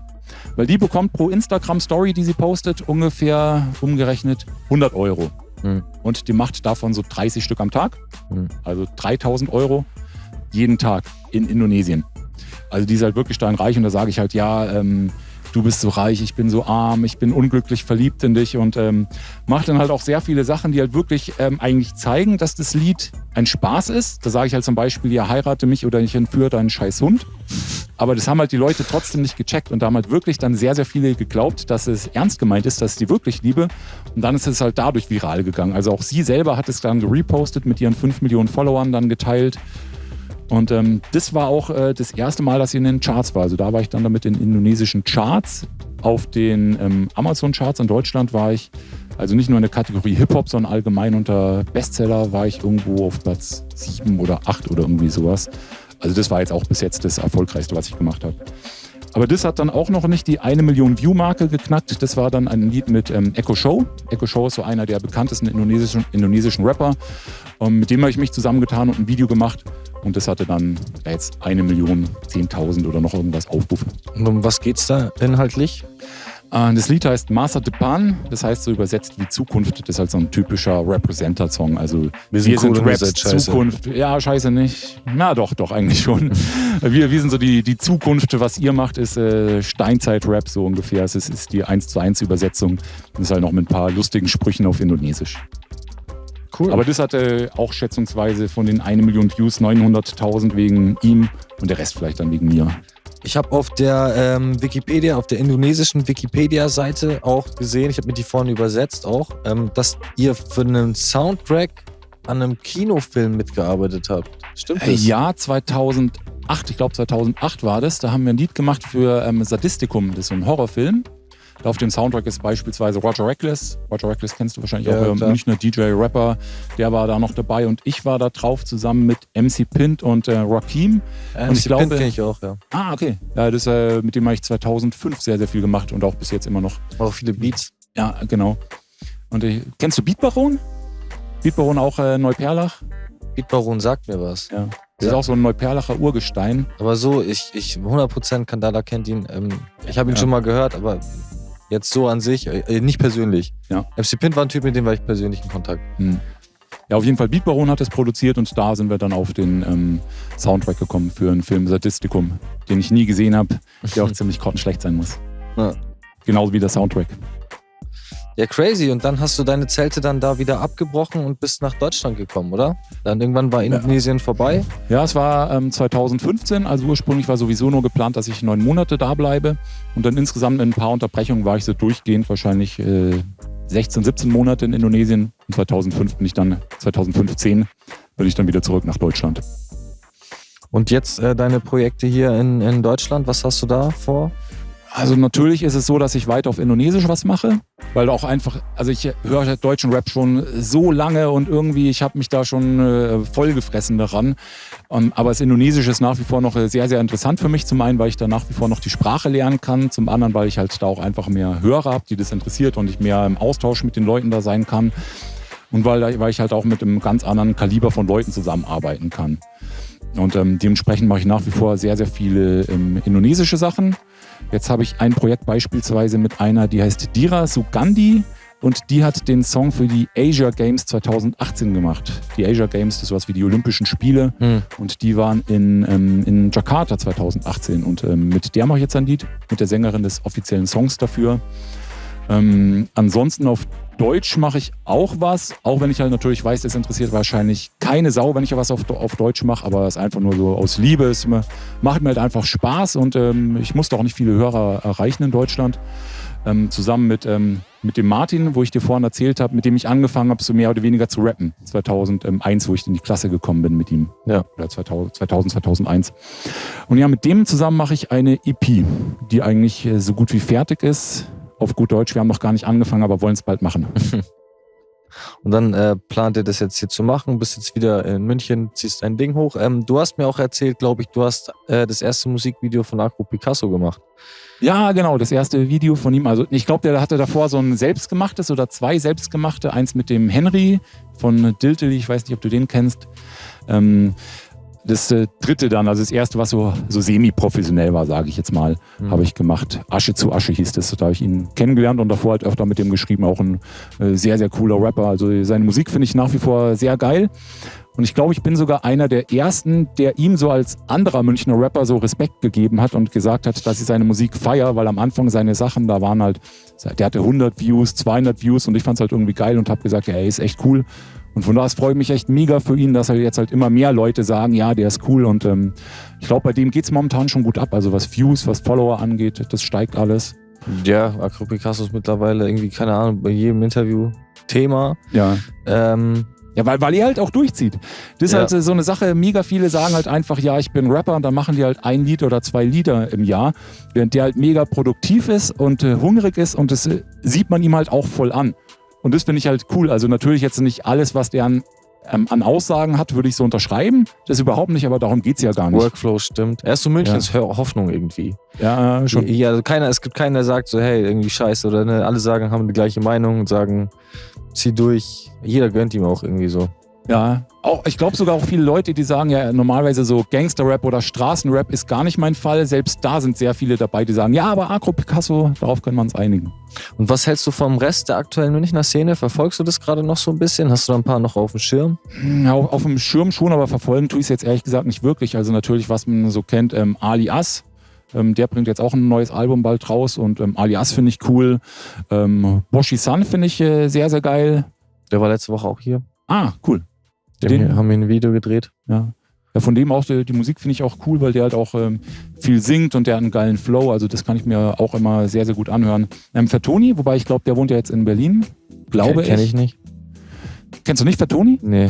Weil die bekommt pro Instagram-Story, die sie postet, ungefähr umgerechnet 100 Euro. Und die macht davon so 30 Stück am Tag, also 3.000 Euro jeden Tag in Indonesien. Also die ist halt wirklich steinreich und da sage ich halt, ja, du bist so reich, ich bin so arm, ich bin unglücklich verliebt in dich und mache dann halt auch sehr viele Sachen, die halt wirklich eigentlich zeigen, dass das Lied ein Spaß ist. Da sage ich halt zum Beispiel, ja, heirate mich oder ich entführe deinen scheiß Hund. Aber das haben halt die Leute trotzdem nicht gecheckt und da haben halt wirklich dann sehr, sehr viele geglaubt, dass es ernst gemeint ist, dass ich die wirklich liebe. Und dann ist es halt dadurch viral gegangen. Also auch sie selber hat es dann gerepostet, mit ihren 5 Millionen Followern dann geteilt. Und das war auch das erste Mal, dass sie in den Charts war. Also da war ich dann damit in indonesischen Charts. Auf den Amazon-Charts in Deutschland war ich, also nicht nur in der Kategorie Hip-Hop, sondern allgemein unter Bestseller war ich irgendwo auf Platz 7 oder 8 oder irgendwie sowas. Also das war jetzt auch bis jetzt das Erfolgreichste, was ich gemacht habe. Aber das hat dann auch noch nicht die 1 Million View-Marke geknackt. Das war dann ein Lied mit Echo Show. Echo Show ist so einer der bekanntesten indonesischen Rapper. Mit dem habe ich mich zusammengetan und ein Video gemacht. Und das hatte dann jetzt 1 Million, 10.000 oder noch irgendwas Aufrufe. Und um was geht's da inhaltlich? Das Lied heißt Masa Depan, das heißt so übersetzt wie Zukunft. Das ist halt so ein typischer Representer-Song. Also wir sind Raps Zukunft. Ja, scheiße nicht. Na doch, eigentlich schon. Wir sind so die Zukunft. Was ihr macht, ist Steinzeit-Rap so ungefähr. Es ist die 1:1 Übersetzung. Das ist halt noch mit ein paar lustigen Sprüchen auf Indonesisch. Cool. Aber das hatte auch schätzungsweise von den 1 Million Views 900.000 wegen ihm und der Rest vielleicht dann wegen mir. Ich habe auf der Wikipedia, auf der indonesischen Wikipedia-Seite auch gesehen, ich habe mir die vorne übersetzt auch, dass ihr für einen Soundtrack an einem Kinofilm mitgearbeitet habt. Stimmt das? Ja, 2008, ich glaube 2008 war das. Da haben wir ein Lied gemacht für Sadistikum, das ist so ein Horrorfilm. Da auf dem Soundtrack ist beispielsweise Roger Reckless. Roger Reckless kennst du wahrscheinlich auch, Münchner DJ-Rapper. Der war da noch dabei und ich war da drauf zusammen mit MC Pint und Rakim. MC Pint kenne ich auch, ja. Ah, okay. Ja, das, mit dem habe ich 2005 sehr, sehr viel gemacht und auch bis jetzt immer noch. Auch viele Beats. Ja, genau. Und kennst du Beatbaron? Beatbaron auch Neuperlach? Beatbaron sagt mir was. Ja. Das ist auch so ein Neuperlacher Urgestein. Aber so, ich 100% Kandala kennt ihn. Ich habe ihn schon mal gehört, aber jetzt so an sich, nicht persönlich. Ja. MC Pint war ein Typ, mit dem war ich persönlich in Kontakt. Ja, auf jeden Fall, Beatbaron hat es produziert und da sind wir dann auf den Soundtrack gekommen für einen Film Sadistikum, den ich nie gesehen habe, der auch ziemlich grottenschlecht sein muss. Ja. Genauso wie der Soundtrack. Ja, crazy. Und dann hast du deine Zelte dann da wieder abgebrochen und bist nach Deutschland gekommen, oder? Dann irgendwann war Indonesien vorbei? Ja, es war 2015. Also ursprünglich war sowieso nur geplant, dass ich 9 Monate da bleibe. Und dann insgesamt in ein paar Unterbrechungen war ich so durchgehend wahrscheinlich 16, 17 Monate in Indonesien. Und 2015 bin ich dann wieder zurück nach Deutschland. Und jetzt deine Projekte hier in Deutschland, was hast du da vor? Also natürlich ist es so, dass ich weiter auf Indonesisch was mache, weil auch einfach, also ich höre deutschen Rap schon so lange und irgendwie, ich habe mich da schon vollgefressen daran. Aber das Indonesische ist nach wie vor noch sehr, sehr interessant für mich. Zum einen, weil ich da nach wie vor noch die Sprache lernen kann. Zum anderen, weil ich halt da auch einfach mehr Hörer habe, die das interessiert und ich mehr im Austausch mit den Leuten da sein kann. Und weil ich halt auch mit einem ganz anderen Kaliber von Leuten zusammenarbeiten kann. Und dementsprechend mache ich nach wie vor sehr, sehr viele indonesische Sachen. Jetzt habe ich ein Projekt beispielsweise mit einer, die heißt Dira Sugandi und die hat den Song für die Asia Games 2018 gemacht. Die Asia Games, das ist sowas wie die Olympischen Spiele und die waren in Jakarta 2018 und mit der mache ich jetzt ein Lied, mit der Sängerin des offiziellen Songs dafür. Ansonsten auf Deutsch mache ich auch was, auch wenn ich halt natürlich weiß, es interessiert wahrscheinlich keine Sau, wenn ich was auf Deutsch mache, aber es ist einfach nur so aus Liebe, es macht mir halt einfach Spaß und ich musste auch nicht viele Hörer erreichen in Deutschland. zusammen mit dem Martin, wo ich dir vorhin erzählt habe, mit dem ich angefangen habe, so mehr oder weniger zu rappen. 2001, wo ich in die Klasse gekommen bin mit ihm. Ja. Oder 2001. Und ja, mit dem zusammen mache ich eine EP, die eigentlich so gut wie fertig ist. Auf gut Deutsch, wir haben noch gar nicht angefangen, aber wollen es bald machen. Und dann plant ihr das jetzt hier zu machen, bist jetzt wieder in München, ziehst ein Ding hoch. Du hast mir auch erzählt, glaube ich, du hast das erste Musikvideo von Agro Picasso gemacht. Ja, genau, das erste Video von ihm. Also ich glaube, der hatte davor so ein selbstgemachtes oder 2 selbstgemachte. Eins mit dem Henry von Diltily, ich weiß nicht, ob du den kennst. Das dritte dann, also das erste, was so semi-professionell war, sage ich jetzt mal, habe ich gemacht. Asche zu Asche hieß das. Da habe ich ihn kennengelernt und davor halt öfter mit dem geschrieben. Auch ein sehr, sehr cooler Rapper. Also seine Musik finde ich nach wie vor sehr geil. Und ich glaube, ich bin sogar einer der Ersten, der ihm so als anderer Münchner Rapper so Respekt gegeben hat und gesagt hat, dass ich seine Musik feiere, weil am Anfang seine Sachen, da waren halt, der hatte 100 Views, 200 Views und ich fand es halt irgendwie geil und habe gesagt, ja, ey, ist echt cool. Und von daher freue ich mich echt mega für ihn, dass halt jetzt halt immer mehr Leute sagen, ja, der ist cool. Und ich glaube, bei dem geht es momentan schon gut ab. Also was Views, was Follower angeht, das steigt alles. Ja, Agro Picasso ist mittlerweile irgendwie, keine Ahnung, bei jedem Interview Thema. Ja. Ja, weil er halt auch durchzieht. Das ist halt so eine Sache, mega viele sagen halt einfach, ja, ich bin Rapper und dann machen die halt 1 Lied oder 2 Lieder im Jahr, während der halt mega produktiv ist und hungrig ist und das sieht man ihm halt auch voll an. Und das finde ich halt cool. Also natürlich jetzt nicht alles, was der an Aussagen hat, würde ich so unterschreiben. Das überhaupt nicht, aber darum geht es ja gar nicht. Workflow stimmt. Er ist so Münchens Hoffnung irgendwie. Ja, schon. Ja, also es gibt keinen, der sagt so, hey, irgendwie scheiße. Oder ne, alle haben die gleiche Meinung und sagen, zieh durch. Jeder gönnt ihm auch irgendwie so. Ja, auch, ich glaube sogar auch viele Leute, die sagen ja normalerweise so Gangster-Rap oder Straßenrap ist gar nicht mein Fall. Selbst da sind sehr viele dabei, die sagen, ja, aber Agro Picasso, darauf können wir uns einigen. Und was hältst du vom Rest der aktuellen Münchner Szene? Verfolgst du das gerade noch so ein bisschen? Hast du da ein paar noch auf dem Schirm? Ja, auf dem Schirm schon, aber verfolgen tue ich es jetzt ehrlich gesagt nicht wirklich. Also natürlich, was man so kennt, Alias. Der bringt jetzt auch ein neues Album bald raus und Alias finde ich cool. Boshi-san finde ich sehr, sehr geil. Der war letzte Woche auch hier. Ah, cool. Haben wir ein Video gedreht. Ja, von dem auch, die Musik finde ich auch cool, weil der halt auch viel singt und der hat einen geilen Flow. Also das kann ich mir auch immer sehr, sehr gut anhören. Fertoni, wobei ich glaube, der wohnt ja jetzt in Berlin. Glaube ich. Kenn ich nicht. Kennst du nicht Fertoni? Nee.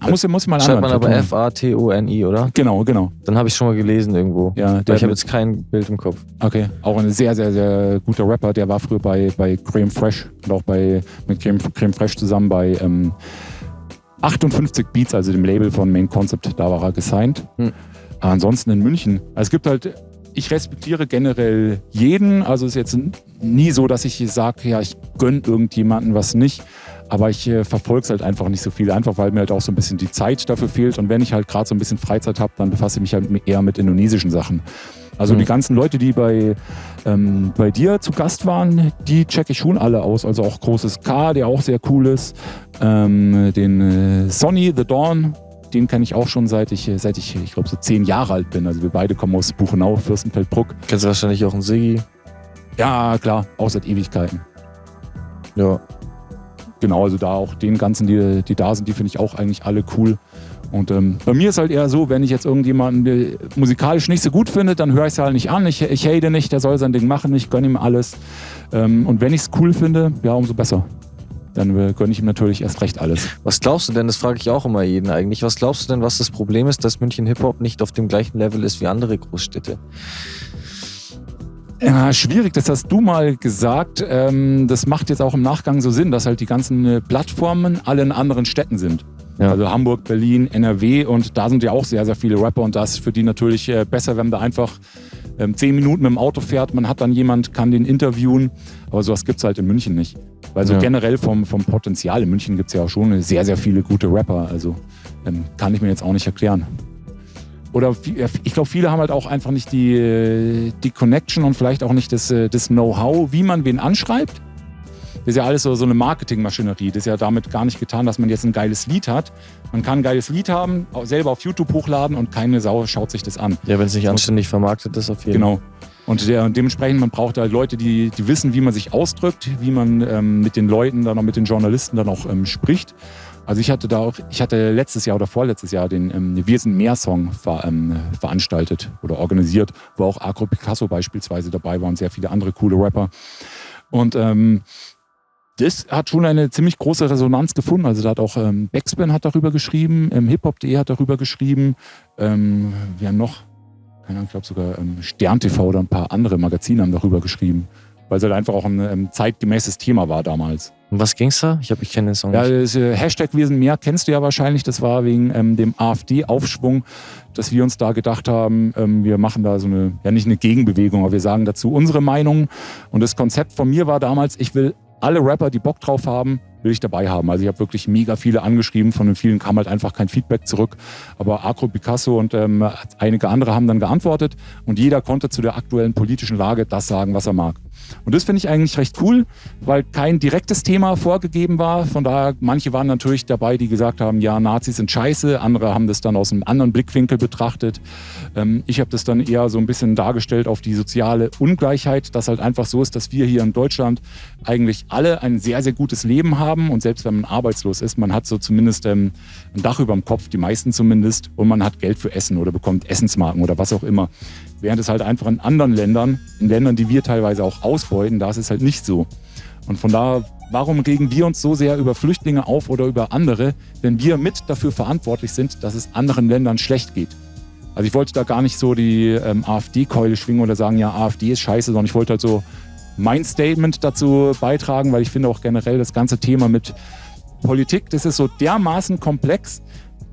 Muss ich mal anhören. Schreibt man aber Fatoni, oder? Genau. Dann habe ich schon mal gelesen irgendwo. Ja, ich habe jetzt kein Bild im Kopf. Okay, auch ein sehr, sehr, sehr guter Rapper. Der war früher bei Creme Fresh und auch mit Creme Fresh zusammen bei 58 Beats, also dem Label von Main Concept. Da war er gesigned. Ansonsten in München. Also es gibt halt, ich respektiere generell jeden. Also es ist jetzt nie so, dass ich sage, ja, ich gönne irgendjemanden was nicht. Aber ich verfolge es halt einfach nicht so viel, einfach weil mir halt auch so ein bisschen die Zeit dafür fehlt. Und wenn ich halt gerade so ein bisschen Freizeit habe, dann befasse ich mich halt eher mit indonesischen Sachen. Also die ganzen Leute, die bei dir zu Gast waren, die checke ich schon alle aus. Also auch Großes K, der auch sehr cool ist. Den Sonny, The Dawn, den kenne ich auch schon seit ich glaube so 10 Jahre alt bin. Also wir beide kommen aus Buchenau, Fürstenfeldbruck. Kennst du wahrscheinlich auch einen Siggi? Ja, klar, auch seit Ewigkeiten. Ja. Genau, also da auch den ganzen, die da sind, die finde ich auch eigentlich alle cool. Und bei mir ist halt eher so, wenn ich jetzt irgendjemanden musikalisch nicht so gut finde, dann höre ich es halt nicht an. Ich hate nicht, der soll sein Ding machen, ich gönne ihm alles. Und wenn ich es cool finde, ja, umso besser. Dann gönne ich ihm natürlich erst recht alles. Was glaubst du denn, das frage ich auch immer jeden eigentlich, was glaubst du denn, was das Problem ist, dass München Hip-Hop nicht auf dem gleichen Level ist wie andere Großstädte? Ja, schwierig, das hast du mal gesagt. Das macht jetzt auch im Nachgang so Sinn, dass halt die ganzen Plattformen alle in anderen Städten sind. Ja. Also Hamburg, Berlin, NRW und da sind ja auch sehr, sehr viele Rapper und das ist für die natürlich besser, wenn man da einfach 10 Minuten mit dem Auto fährt, man hat dann jemand, kann den interviewen, aber sowas gibt es halt in München nicht. Weil so generell vom Potenzial in München gibt es ja auch schon sehr, sehr viele gute Rapper, also kann ich mir jetzt auch nicht erklären. Oder ich glaube, viele haben halt auch einfach nicht die Connection und vielleicht auch nicht das Know-how, wie man wen anschreibt. Das ist ja alles so eine Marketingmaschinerie. Das ist ja damit gar nicht getan, dass man jetzt ein geiles Lied hat. Man kann ein geiles Lied haben, selber auf YouTube hochladen und keine Sau schaut sich das an. Ja, wenn es nicht anständig vermarktet ist, auf jeden Fall. Genau. Und dementsprechend, man braucht halt Leute, die wissen, wie man sich ausdrückt, wie man mit den Leuten, dann auch mit den Journalisten dann auch spricht. Also ich hatte letztes Jahr oder vorletztes Jahr den Wir sind mehr Song veranstaltet oder organisiert, wo auch Agro Picasso beispielsweise dabei war und sehr viele andere coole Rapper. Und das hat schon eine ziemlich große Resonanz gefunden. Also da hat auch Backspin hat darüber geschrieben, hiphop.de hat darüber geschrieben. Wir haben noch, keine Ahnung, ich glaube sogar Stern TV oder ein paar andere Magazine haben darüber geschrieben. Weil es halt einfach auch ein zeitgemäßes Thema war damals. Um was ging's da? Ich kenne den Song nicht. Ja, das Hashtag Wir sind mehr kennst du ja wahrscheinlich. Das war wegen dem AfD-Aufschwung, dass wir uns da gedacht haben, wir machen da so eine, ja nicht eine Gegenbewegung, aber wir sagen dazu unsere Meinung. Und das Konzept von mir war damals, ich will alle Rapper, die Bock drauf haben, will ich dabei haben. Also ich habe wirklich mega viele angeschrieben, von den vielen kam halt einfach kein Feedback zurück. Aber Agro Picasso und einige andere haben dann geantwortet und jeder konnte zu der aktuellen politischen Lage das sagen, was er mag. Und das finde ich eigentlich recht cool, weil kein direktes Thema vorgegeben war. Von daher, manche waren natürlich dabei, die gesagt haben, ja, Nazis sind scheiße. Andere haben das dann aus einem anderen Blickwinkel betrachtet. Ich habe das dann eher so ein bisschen dargestellt auf die soziale Ungleichheit, dass halt einfach so ist, dass wir hier in Deutschland eigentlich alle ein sehr, sehr gutes Leben haben. Und selbst wenn man arbeitslos ist, man hat so zumindest ein Dach über dem Kopf, die meisten zumindest. Und man hat Geld für Essen oder bekommt Essensmarken oder was auch immer. Während es halt einfach in anderen Ländern, in Ländern, die wir teilweise auch ausbeuten, da ist es halt nicht so. Und von daher, warum regen wir uns so sehr über Flüchtlinge auf oder über andere, wenn wir mit dafür verantwortlich sind, dass es anderen Ländern schlecht geht? Also ich wollte da gar nicht so die AfD-Keule schwingen oder sagen, ja, AfD ist scheiße, sondern ich wollte halt so mein Statement dazu beitragen, weil ich finde auch generell das ganze Thema mit Politik, das ist so dermaßen komplex,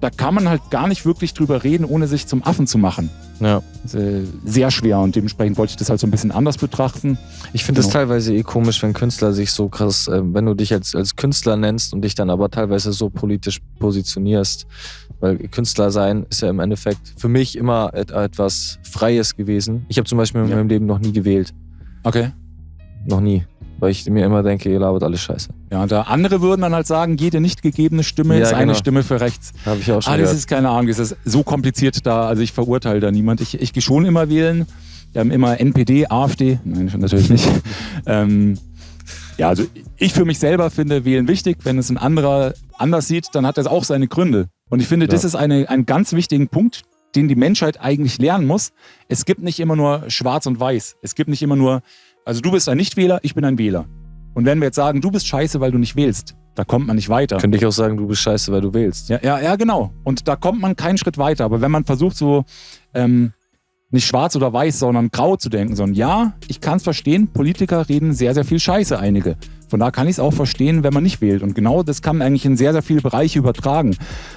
da kann man halt gar nicht wirklich drüber reden, ohne sich zum Affen zu machen. Ja. Sehr schwer und dementsprechend wollte ich das halt so ein bisschen anders betrachten. Ich finde es teilweise komisch, wenn Künstler sich so krass, wenn du dich als Künstler nennst und dich dann aber teilweise so politisch positionierst. Weil Künstler sein ist ja im Endeffekt für mich immer etwas Freies gewesen. Ich habe zum Beispiel in meinem Leben noch nie gewählt. Okay. Noch nie. Weil ich mir immer denke, ihr labert alles scheiße. Ja, und da andere würden dann halt sagen, jede nicht gegebene Stimme ist eine Stimme für rechts. Habe ich auch schon das ist keine Ahnung, das ist so kompliziert da, also ich verurteile da niemand. Ich gehe schon immer wählen, immer NPD, AfD, nein, natürlich nicht. Ja, also ich für mich selber finde wählen wichtig, wenn es ein anderer anders sieht, dann hat das auch seine Gründe. Und ich finde, das ist ein ganz wichtigen Punkt, den die Menschheit eigentlich lernen muss. Es gibt nicht immer nur schwarz und weiß. Es gibt nicht immer nur, also du bist ein Nichtwähler, ich bin ein Wähler. Und wenn wir jetzt sagen, du bist scheiße, weil du nicht wählst, da kommt man nicht weiter. Könnte ich auch sagen, du bist scheiße, weil du wählst. Ja, genau. Und da kommt man keinen Schritt weiter. Aber wenn man versucht so nicht schwarz oder weiß, sondern grau zu denken, sondern ja, ich kann es verstehen, Politiker reden sehr, sehr viel Scheiße, einige. Von da kann ich es auch verstehen, wenn man nicht wählt. Und genau das kann man eigentlich in sehr, sehr viele Bereiche übertragen.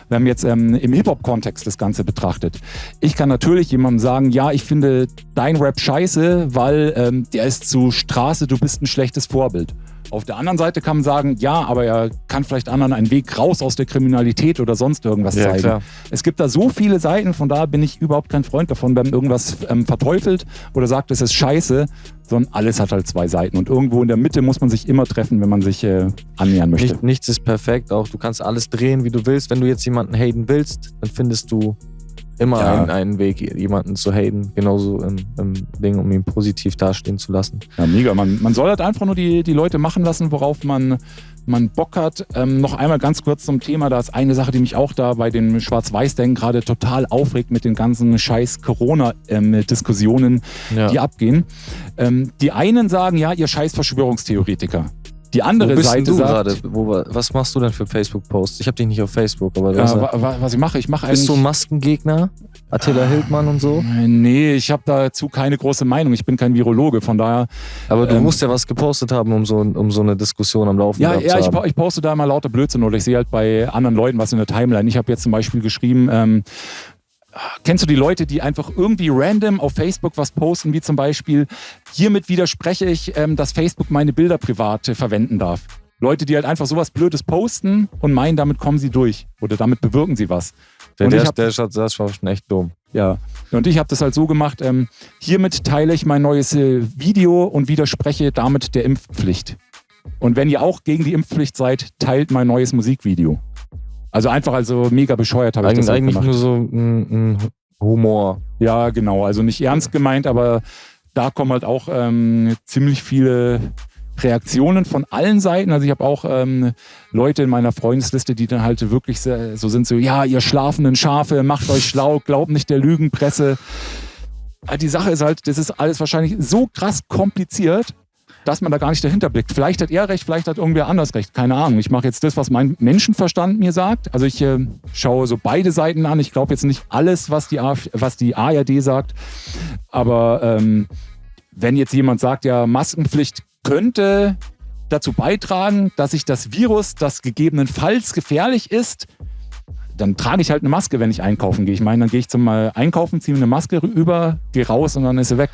Wenn man jetzt im Hip-Hop-Kontext das Ganze betrachtet. Ich kann natürlich jemandem sagen, ja, ich finde dein Rap scheiße, weil der ist zu Straße, du bist ein schlechtes Vorbild. Auf der anderen Seite kann man sagen, ja, aber er kann vielleicht anderen einen Weg raus aus der Kriminalität oder sonst irgendwas zeigen. Klar. Es gibt da so viele Seiten, von daher bin ich überhaupt kein Freund davon, wenn man irgendwas verteufelt oder sagt, es ist scheiße, sondern alles hat halt zwei Seiten. Und irgendwo in der Mitte muss man sich immer treffen, wenn man sich annähern möchte. Nichts ist perfekt, auch du kannst alles drehen, wie du willst. Wenn du jetzt jemanden haten willst, dann findest du immer einen Weg, jemanden zu haten, genauso im Ding, um ihn positiv dastehen zu lassen. Ja, mega. Man soll halt einfach nur die Leute machen lassen, worauf man Bock hat. Noch einmal ganz kurz zum Thema, da ist eine Sache, die mich auch da bei den Schwarz-Weiß-Denken gerade total aufregt mit den ganzen scheiß Corona-Diskussionen, die abgehen. Die einen sagen, ja, ihr scheiß Verschwörungstheoretiker. Die andere Seite sagt... Was machst du denn für Facebook-Posts? Ich habe dich nicht auf Facebook, aber... was ich mache eigentlich... Bist du ein Maskengegner? Attila Hildmann und so? Nee, ich habe dazu keine große Meinung. Ich bin kein Virologe, von daher... Aber du musst ja was gepostet haben, um so eine Diskussion am Laufen zu haben. Ja, ich poste da mal lauter Blödsinn oder ich sehe halt bei anderen Leuten was in der Timeline. Ich habe jetzt zum Beispiel geschrieben... Kennst du die Leute, die einfach irgendwie random auf Facebook was posten, wie zum Beispiel, hiermit widerspreche ich, dass Facebook meine Bilder privat verwenden darf. Leute, die halt einfach sowas Blödes posten und meinen, damit kommen sie durch oder damit bewirken sie was. Der ist schon echt dumm. Ja, und ich habe das halt so gemacht, hiermit teile ich mein neues Video und widerspreche damit der Impfpflicht. Und wenn ihr auch gegen die Impfpflicht seid, teilt mein neues Musikvideo. Also einfach mega bescheuert habe ich das eigentlich gemacht. Nur so ein Humor. Ja, genau. Also nicht ernst gemeint, aber da kommen halt auch ziemlich viele Reaktionen von allen Seiten. Also ich habe auch Leute in meiner Freundesliste, die dann halt wirklich so sind, so, ja, ihr schlafenden Schafe, macht euch schlau, glaubt nicht der Lügenpresse. Die Sache ist halt, das ist alles wahrscheinlich so krass kompliziert, dass man da gar nicht dahinter blickt. Vielleicht hat er recht, vielleicht hat irgendwer anders recht. Keine Ahnung. Ich mache jetzt das, was mein Menschenverstand mir sagt. Also ich schaue so beide Seiten an. Ich glaube jetzt nicht alles, was die ARD sagt. Aber wenn jetzt jemand sagt, ja, Maskenpflicht könnte dazu beitragen, dass sich das Virus, das gegebenenfalls gefährlich ist, dann trage ich halt eine Maske, wenn ich einkaufen gehe. Ich meine, dann gehe ich zum Einkaufen, ziehe mir eine Maske rüber, gehe raus und dann ist sie weg.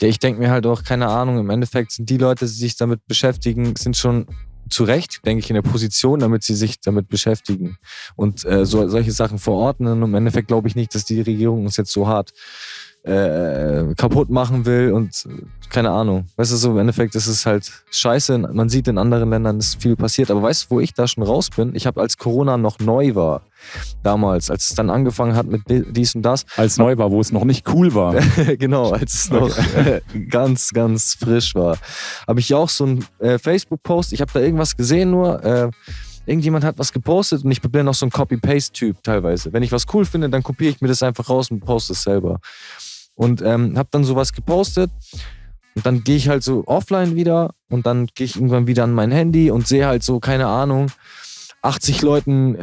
Ja, ich denke mir halt auch, keine Ahnung, im Endeffekt sind die Leute, die sich damit beschäftigen, sind schon zu Recht, denke ich, in der Position, damit sie sich damit beschäftigen und solche Sachen verordnen. Und im Endeffekt glaube ich nicht, dass die Regierung uns jetzt so hart kaputt machen will und keine Ahnung. Weißt du, so im Endeffekt ist es halt scheiße. Man sieht in anderen Ländern, ist viel passiert. Aber weißt du, wo ich da schon raus bin? Ich habe, als Corona noch neu war, damals, als es dann angefangen hat mit dies und das. Als neu war, wo es noch nicht cool war. Genau, als es noch ganz, ganz frisch war. Habe ich auch so einen Facebook-Post, ich habe da irgendwas gesehen nur, irgendjemand hat was gepostet und ich bin noch so ein Copy-Paste-Typ teilweise. Wenn ich was cool finde, dann kopiere ich mir das einfach raus und poste es selber. Und habe dann sowas gepostet und dann gehe ich halt so offline wieder und dann gehe ich irgendwann wieder an mein Handy und sehe halt so, keine Ahnung, 80 Leuten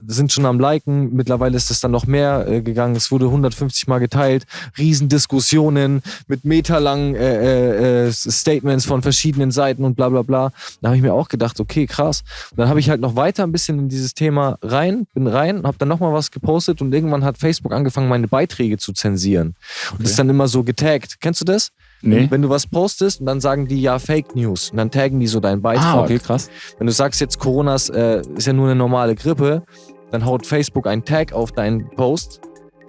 sind schon am Liken. Mittlerweile ist es dann noch mehr gegangen. Es wurde 150 Mal geteilt. Riesendiskussionen mit meterlangen Statements von verschiedenen Seiten und bla bla bla. Da habe ich mir auch gedacht, okay, krass. Und dann habe ich halt noch weiter ein bisschen in dieses Thema bin rein, habe dann nochmal was gepostet und irgendwann hat Facebook angefangen, meine Beiträge zu zensieren. Okay. Und ist dann immer so getaggt. Kennst du das? Nee. Wenn du was postest und dann sagen die ja Fake News und dann taggen die so deinen Beitrag. Ah, okay, krass. Wenn du sagst jetzt Corona ist ja nur eine normale Grippe, dann haut Facebook einen Tag auf deinen Post.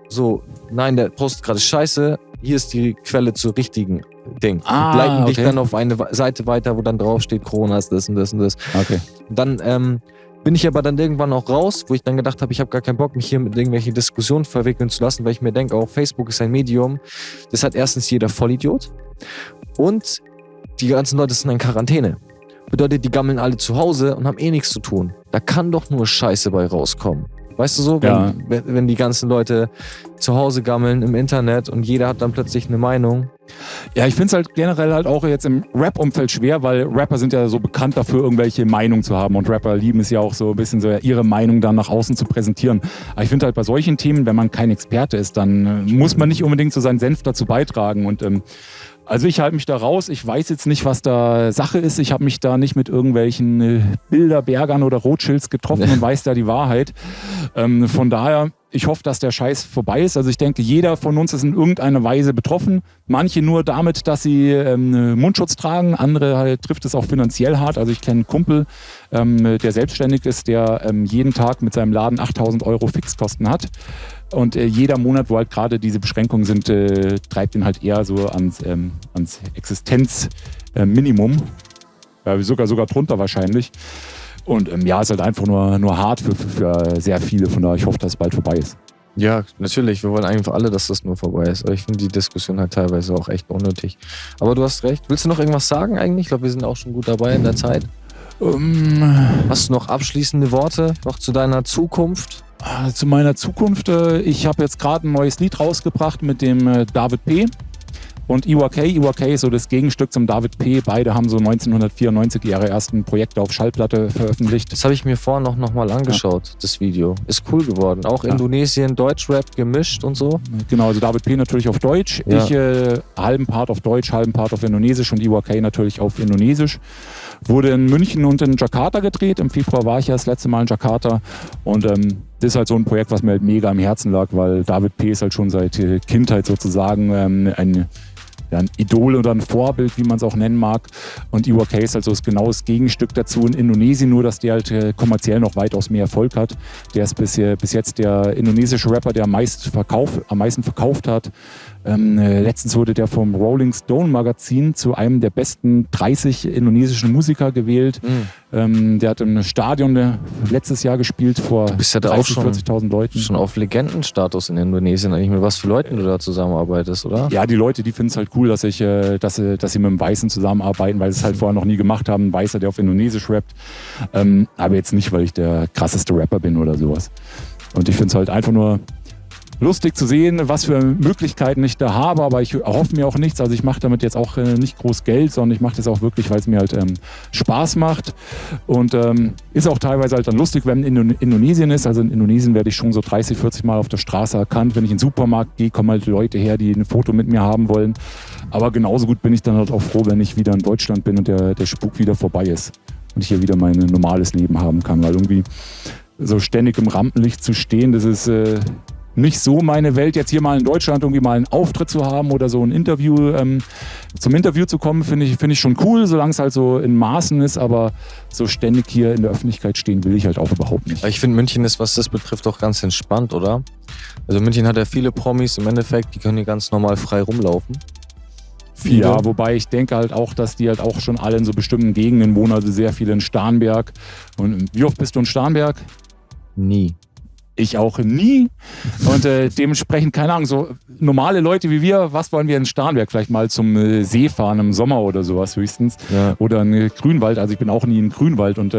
So, nein, der Post gerade scheiße, hier ist die Quelle zu richtigen Ding. Und leiten dich dann auf eine Seite weiter, wo dann drauf steht, Corona ist das und das und das. Okay. Und dann bin ich aber dann irgendwann auch raus, wo ich dann gedacht habe, ich habe gar keinen Bock, mich hier mit irgendwelchen Diskussionen verwickeln zu lassen, weil ich mir denke, auch Facebook ist ein Medium, das hat erstens jeder Vollidiot und die ganzen Leute sind in Quarantäne. Bedeutet, die gammeln alle zu Hause und haben eh nichts zu tun. Da kann doch nur Scheiße bei rauskommen. Weißt du so, wenn die ganzen Leute zu Hause gammeln im Internet und jeder hat dann plötzlich eine Meinung. Ja, ich finde es halt generell halt auch jetzt im Rap-Umfeld schwer, weil Rapper sind ja so bekannt dafür, irgendwelche Meinungen zu haben und Rapper lieben es ja auch so ein bisschen so, ihre Meinung dann nach außen zu präsentieren. Aber ich finde halt bei solchen Themen, wenn man kein Experte ist, dann muss man nicht unbedingt so seinen Senf dazu beitragen und also ich halte mich da raus, ich weiß jetzt nicht, was da Sache ist, ich habe mich da nicht mit irgendwelchen Bilderbergern oder Rothschilds getroffen und weiß da die Wahrheit. Von daher, ich hoffe, dass der Scheiß vorbei ist. Also ich denke, jeder von uns ist in irgendeiner Weise betroffen. Manche nur damit, dass sie Mundschutz tragen, andere halt trifft es auch finanziell hart. Also ich kenne einen Kumpel, der selbstständig ist, der jeden Tag mit seinem Laden 8.000 € Fixkosten hat. Und jeder Monat, wo halt gerade diese Beschränkungen sind, treibt ihn halt eher so ans Existenzminimum. Sogar drunter wahrscheinlich. Und ist halt einfach nur hart für sehr viele. Von daher, ich hoffe, dass es bald vorbei ist. Ja, natürlich. Wir wollen einfach alle, dass das nur vorbei ist. Aber ich finde die Diskussion halt teilweise auch echt unnötig. Aber du hast recht. Willst du noch irgendwas sagen eigentlich? Ich glaube, wir sind auch schon gut dabei in der Zeit. Hast du noch abschließende Worte noch zu deiner Zukunft? Zu meiner Zukunft. Ich habe jetzt gerade ein neues Lied rausgebracht mit dem David P. und EYK. EYK ist so das Gegenstück zum David P. Beide haben so 1994 ihre ersten Projekte auf Schallplatte veröffentlicht. Das habe ich mir vorhin noch mal angeschaut, das Video. Ist cool geworden. Auch Indonesien, Deutschrap gemischt und so. Genau, also David P. natürlich auf Deutsch. Ja. Ich halben Part auf Deutsch, halben Part auf Indonesisch und EYK natürlich auf Indonesisch. Wurde in München und in Jakarta gedreht. Im Februar war ich ja das letzte Mal in Jakarta. Und das ist halt so ein Projekt, was mir halt mega am Herzen lag, weil David P. ist halt schon seit Kindheit sozusagen ein Idol oder ein Vorbild, wie man es auch nennen mag. Und EYK ist halt so genau das Gegenstück dazu in Indonesien, nur dass der halt kommerziell noch weitaus mehr Erfolg hat. Der ist bis jetzt der indonesische Rapper, der am meisten verkauft hat. Letztens wurde der vom Rolling Stone Magazin zu einem der besten 30 indonesischen Musiker gewählt. Der hat im Stadion letztes Jahr gespielt vor 40.000 Leuten. Schon auf Legendenstatus in Indonesien eigentlich. Mit was für Leuten du da zusammenarbeitest, oder? Ja, die Leute, die finden es halt cool, dass sie mit einem Weißen zusammenarbeiten, weil sie es halt vorher noch nie gemacht haben. Ein Weißer, der auf Indonesisch rappt. Aber jetzt nicht, weil ich der krasseste Rapper bin oder sowas. Und ich finde es halt einfach nur lustig zu sehen, was für Möglichkeiten ich da habe, aber ich erhoffe mir auch nichts. Also ich mache damit jetzt auch nicht groß Geld, sondern ich mache das auch wirklich, weil es mir halt Spaß macht und ist auch teilweise halt dann lustig, wenn in Indonesien ist. Also in Indonesien werde ich schon so 30, 40 Mal auf der Straße erkannt. Wenn ich in den Supermarkt gehe, kommen halt Leute her, die ein Foto mit mir haben wollen. Aber genauso gut bin ich dann halt auch froh, wenn ich wieder in Deutschland bin und der Spuk wieder vorbei ist und ich hier wieder mein normales Leben haben kann, weil irgendwie so ständig im Rampenlicht zu stehen, das ist nicht so meine Welt, jetzt hier mal in Deutschland irgendwie mal einen Auftritt zu haben oder so ein Interview, zum Interview zu kommen, finde ich schon cool, solange es halt so in Maßen ist, aber so ständig hier in der Öffentlichkeit stehen will ich halt auch überhaupt nicht. Ich finde, München ist, was das betrifft, auch ganz entspannt, oder? Also München hat ja viele Promis im Endeffekt, die können hier ganz normal frei rumlaufen. Viele. Ja, wobei ich denke halt auch, dass die halt auch schon alle in so bestimmten Gegenden wohnen, also sehr viele in Starnberg. Und wie oft bist du in Starnberg? Nie. Ich auch nie. Und dementsprechend, keine Ahnung, so normale Leute wie wir, was wollen wir in Starnberg? Vielleicht mal zum See fahren im Sommer oder sowas höchstens. Ja. Oder in Grünwald. Also ich bin auch nie in Grünwald und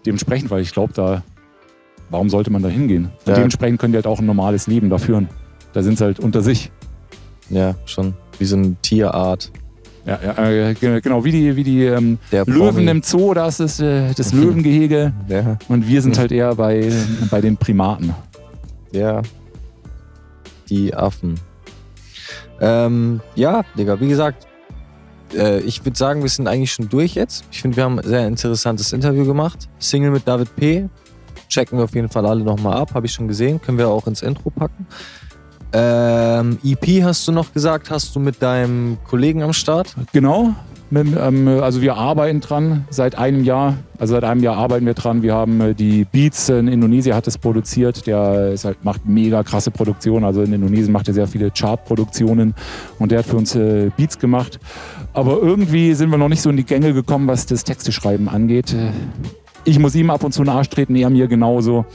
dementsprechend, weil ich glaube, warum sollte man da hingehen? Ja. Dementsprechend können die halt auch ein normales Leben da führen. Da sind sie halt unter sich. Ja, schon. Wie so eine Tierart. Ja, genau, wie die Löwen im Zoo, da ist das Löwengehege. Ja. Und wir sind halt eher bei den Primaten. Ja, die Affen. Ja, Digga, wie gesagt, ich würde sagen, wir sind eigentlich schon durch jetzt. Ich finde, wir haben ein sehr interessantes Interview gemacht. Single mit David P. Checken wir auf jeden Fall alle nochmal ab, habe ich schon gesehen. Können wir auch ins Intro packen. EP hast du noch gesagt, hast du mit deinem Kollegen am Start? Genau, also wir arbeiten dran seit einem Jahr. Also seit einem Jahr arbeiten wir dran. Wir haben die Beats, in Indonesien hat es produziert. Der macht mega krasse Produktionen. Also in Indonesien macht er sehr viele Chartproduktionen und der hat für uns Beats gemacht. Aber irgendwie sind wir noch nicht so in die Gänge gekommen, was das Texteschreiben angeht. Ich muss ihm ab und zu in den Arsch treten, er mir genauso.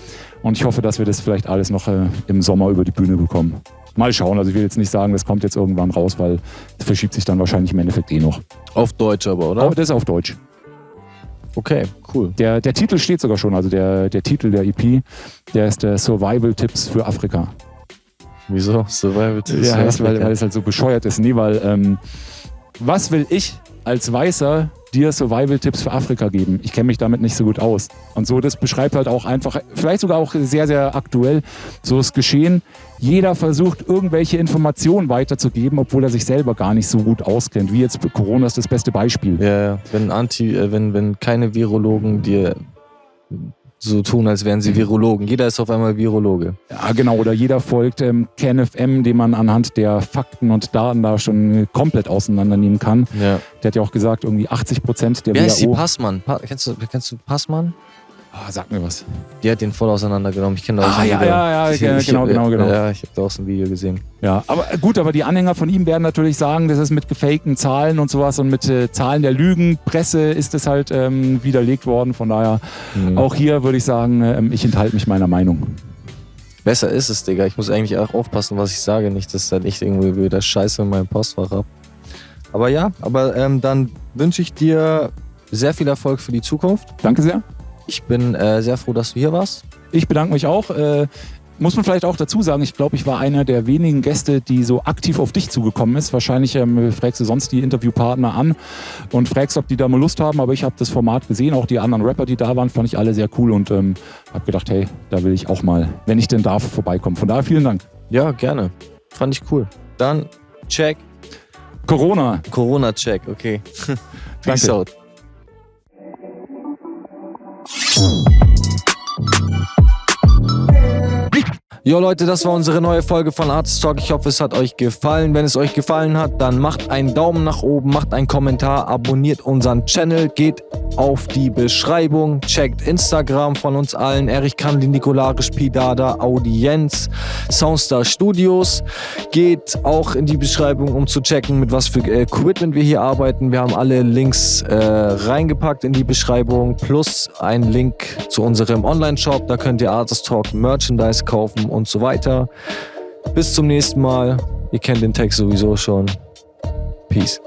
Und ich hoffe, dass wir das vielleicht alles noch im Sommer über die Bühne bekommen. Mal schauen, also ich will jetzt nicht sagen, das kommt jetzt irgendwann raus, weil das verschiebt sich dann wahrscheinlich im Endeffekt noch. Auf Deutsch aber, oder? Aber das ist auf Deutsch. Okay, cool. Der Titel steht sogar schon, also der Titel der EP, der ist der Survival-Tipps für Afrika. Wieso? Survival-Tipps für Afrika? Weil es halt so bescheuert ist. Nee, weil was will ich als Weißer dir Survival-Tipps für Afrika geben? Ich kenne mich damit nicht so gut aus. Und so, das beschreibt halt auch einfach, vielleicht sogar auch sehr, sehr aktuell, so das Geschehen. Jeder versucht, irgendwelche Informationen weiterzugeben, obwohl er sich selber gar nicht so gut auskennt. Wie jetzt Corona ist das beste Beispiel. Ja, wenn keine Virologen dir so tun, als wären sie Virologen. Jeder ist auf einmal Virologe. Ja, genau. Oder jeder folgt KenFM, den man anhand der Fakten und Daten da schon komplett auseinandernehmen kann. Ja. Der hat ja auch gesagt, irgendwie 80% der WHO... Wer ist die Passmann? Kennst du Passmann? Sag mir was. Die hat den voll auseinandergenommen. Ich kenne da auch ein Video. Genau. Ja, ich habe da auch so ein Video gesehen. Ja, aber gut, aber die Anhänger von ihm werden natürlich sagen, das ist mit gefakten Zahlen und sowas und mit Zahlen der Lügenpresse ist es halt widerlegt worden. Von daher, auch hier würde ich sagen, ich enthalte mich meiner Meinung. Besser ist es, Digga. Ich muss eigentlich auch aufpassen, was ich sage. Nicht, dass dann ich irgendwie wieder Scheiße in meinem Postfach habe. Aber ja, dann wünsche ich dir sehr viel Erfolg für die Zukunft. Danke sehr. Ich bin sehr froh, dass du hier warst. Ich bedanke mich auch. Muss man vielleicht auch dazu sagen, ich glaube, ich war einer der wenigen Gäste, die so aktiv auf dich zugekommen ist. Wahrscheinlich fragst du sonst die Interviewpartner an und fragst, ob die da mal Lust haben. Aber ich habe das Format gesehen, auch die anderen Rapper, die da waren, fand ich alle sehr cool und habe gedacht, hey, da will ich auch mal, wenn ich denn darf, vorbeikommen. Von daher vielen Dank. Ja, gerne. Fand ich cool. Dann check. Corona-Check, okay. Peace out. Jo Leute, das war unsere neue Folge von Artist Talk. Ich hoffe, es hat euch gefallen. Wenn es euch gefallen hat, dann macht einen Daumen nach oben, macht einen Kommentar, abonniert unseren Channel, geht auf die Beschreibung. Checkt Instagram von uns allen. Erich Kanli, Nikolarisch Pidada, Audienz, Soundstar Studios. Geht auch in die Beschreibung, um zu checken, mit was für Equipment wir hier arbeiten. Wir haben alle Links reingepackt in die Beschreibung, plus einen Link zu unserem Online-Shop. Da könnt ihr Artist Talk Merchandise kaufen und so weiter. Bis zum nächsten Mal. Ihr kennt den Text sowieso schon. Peace.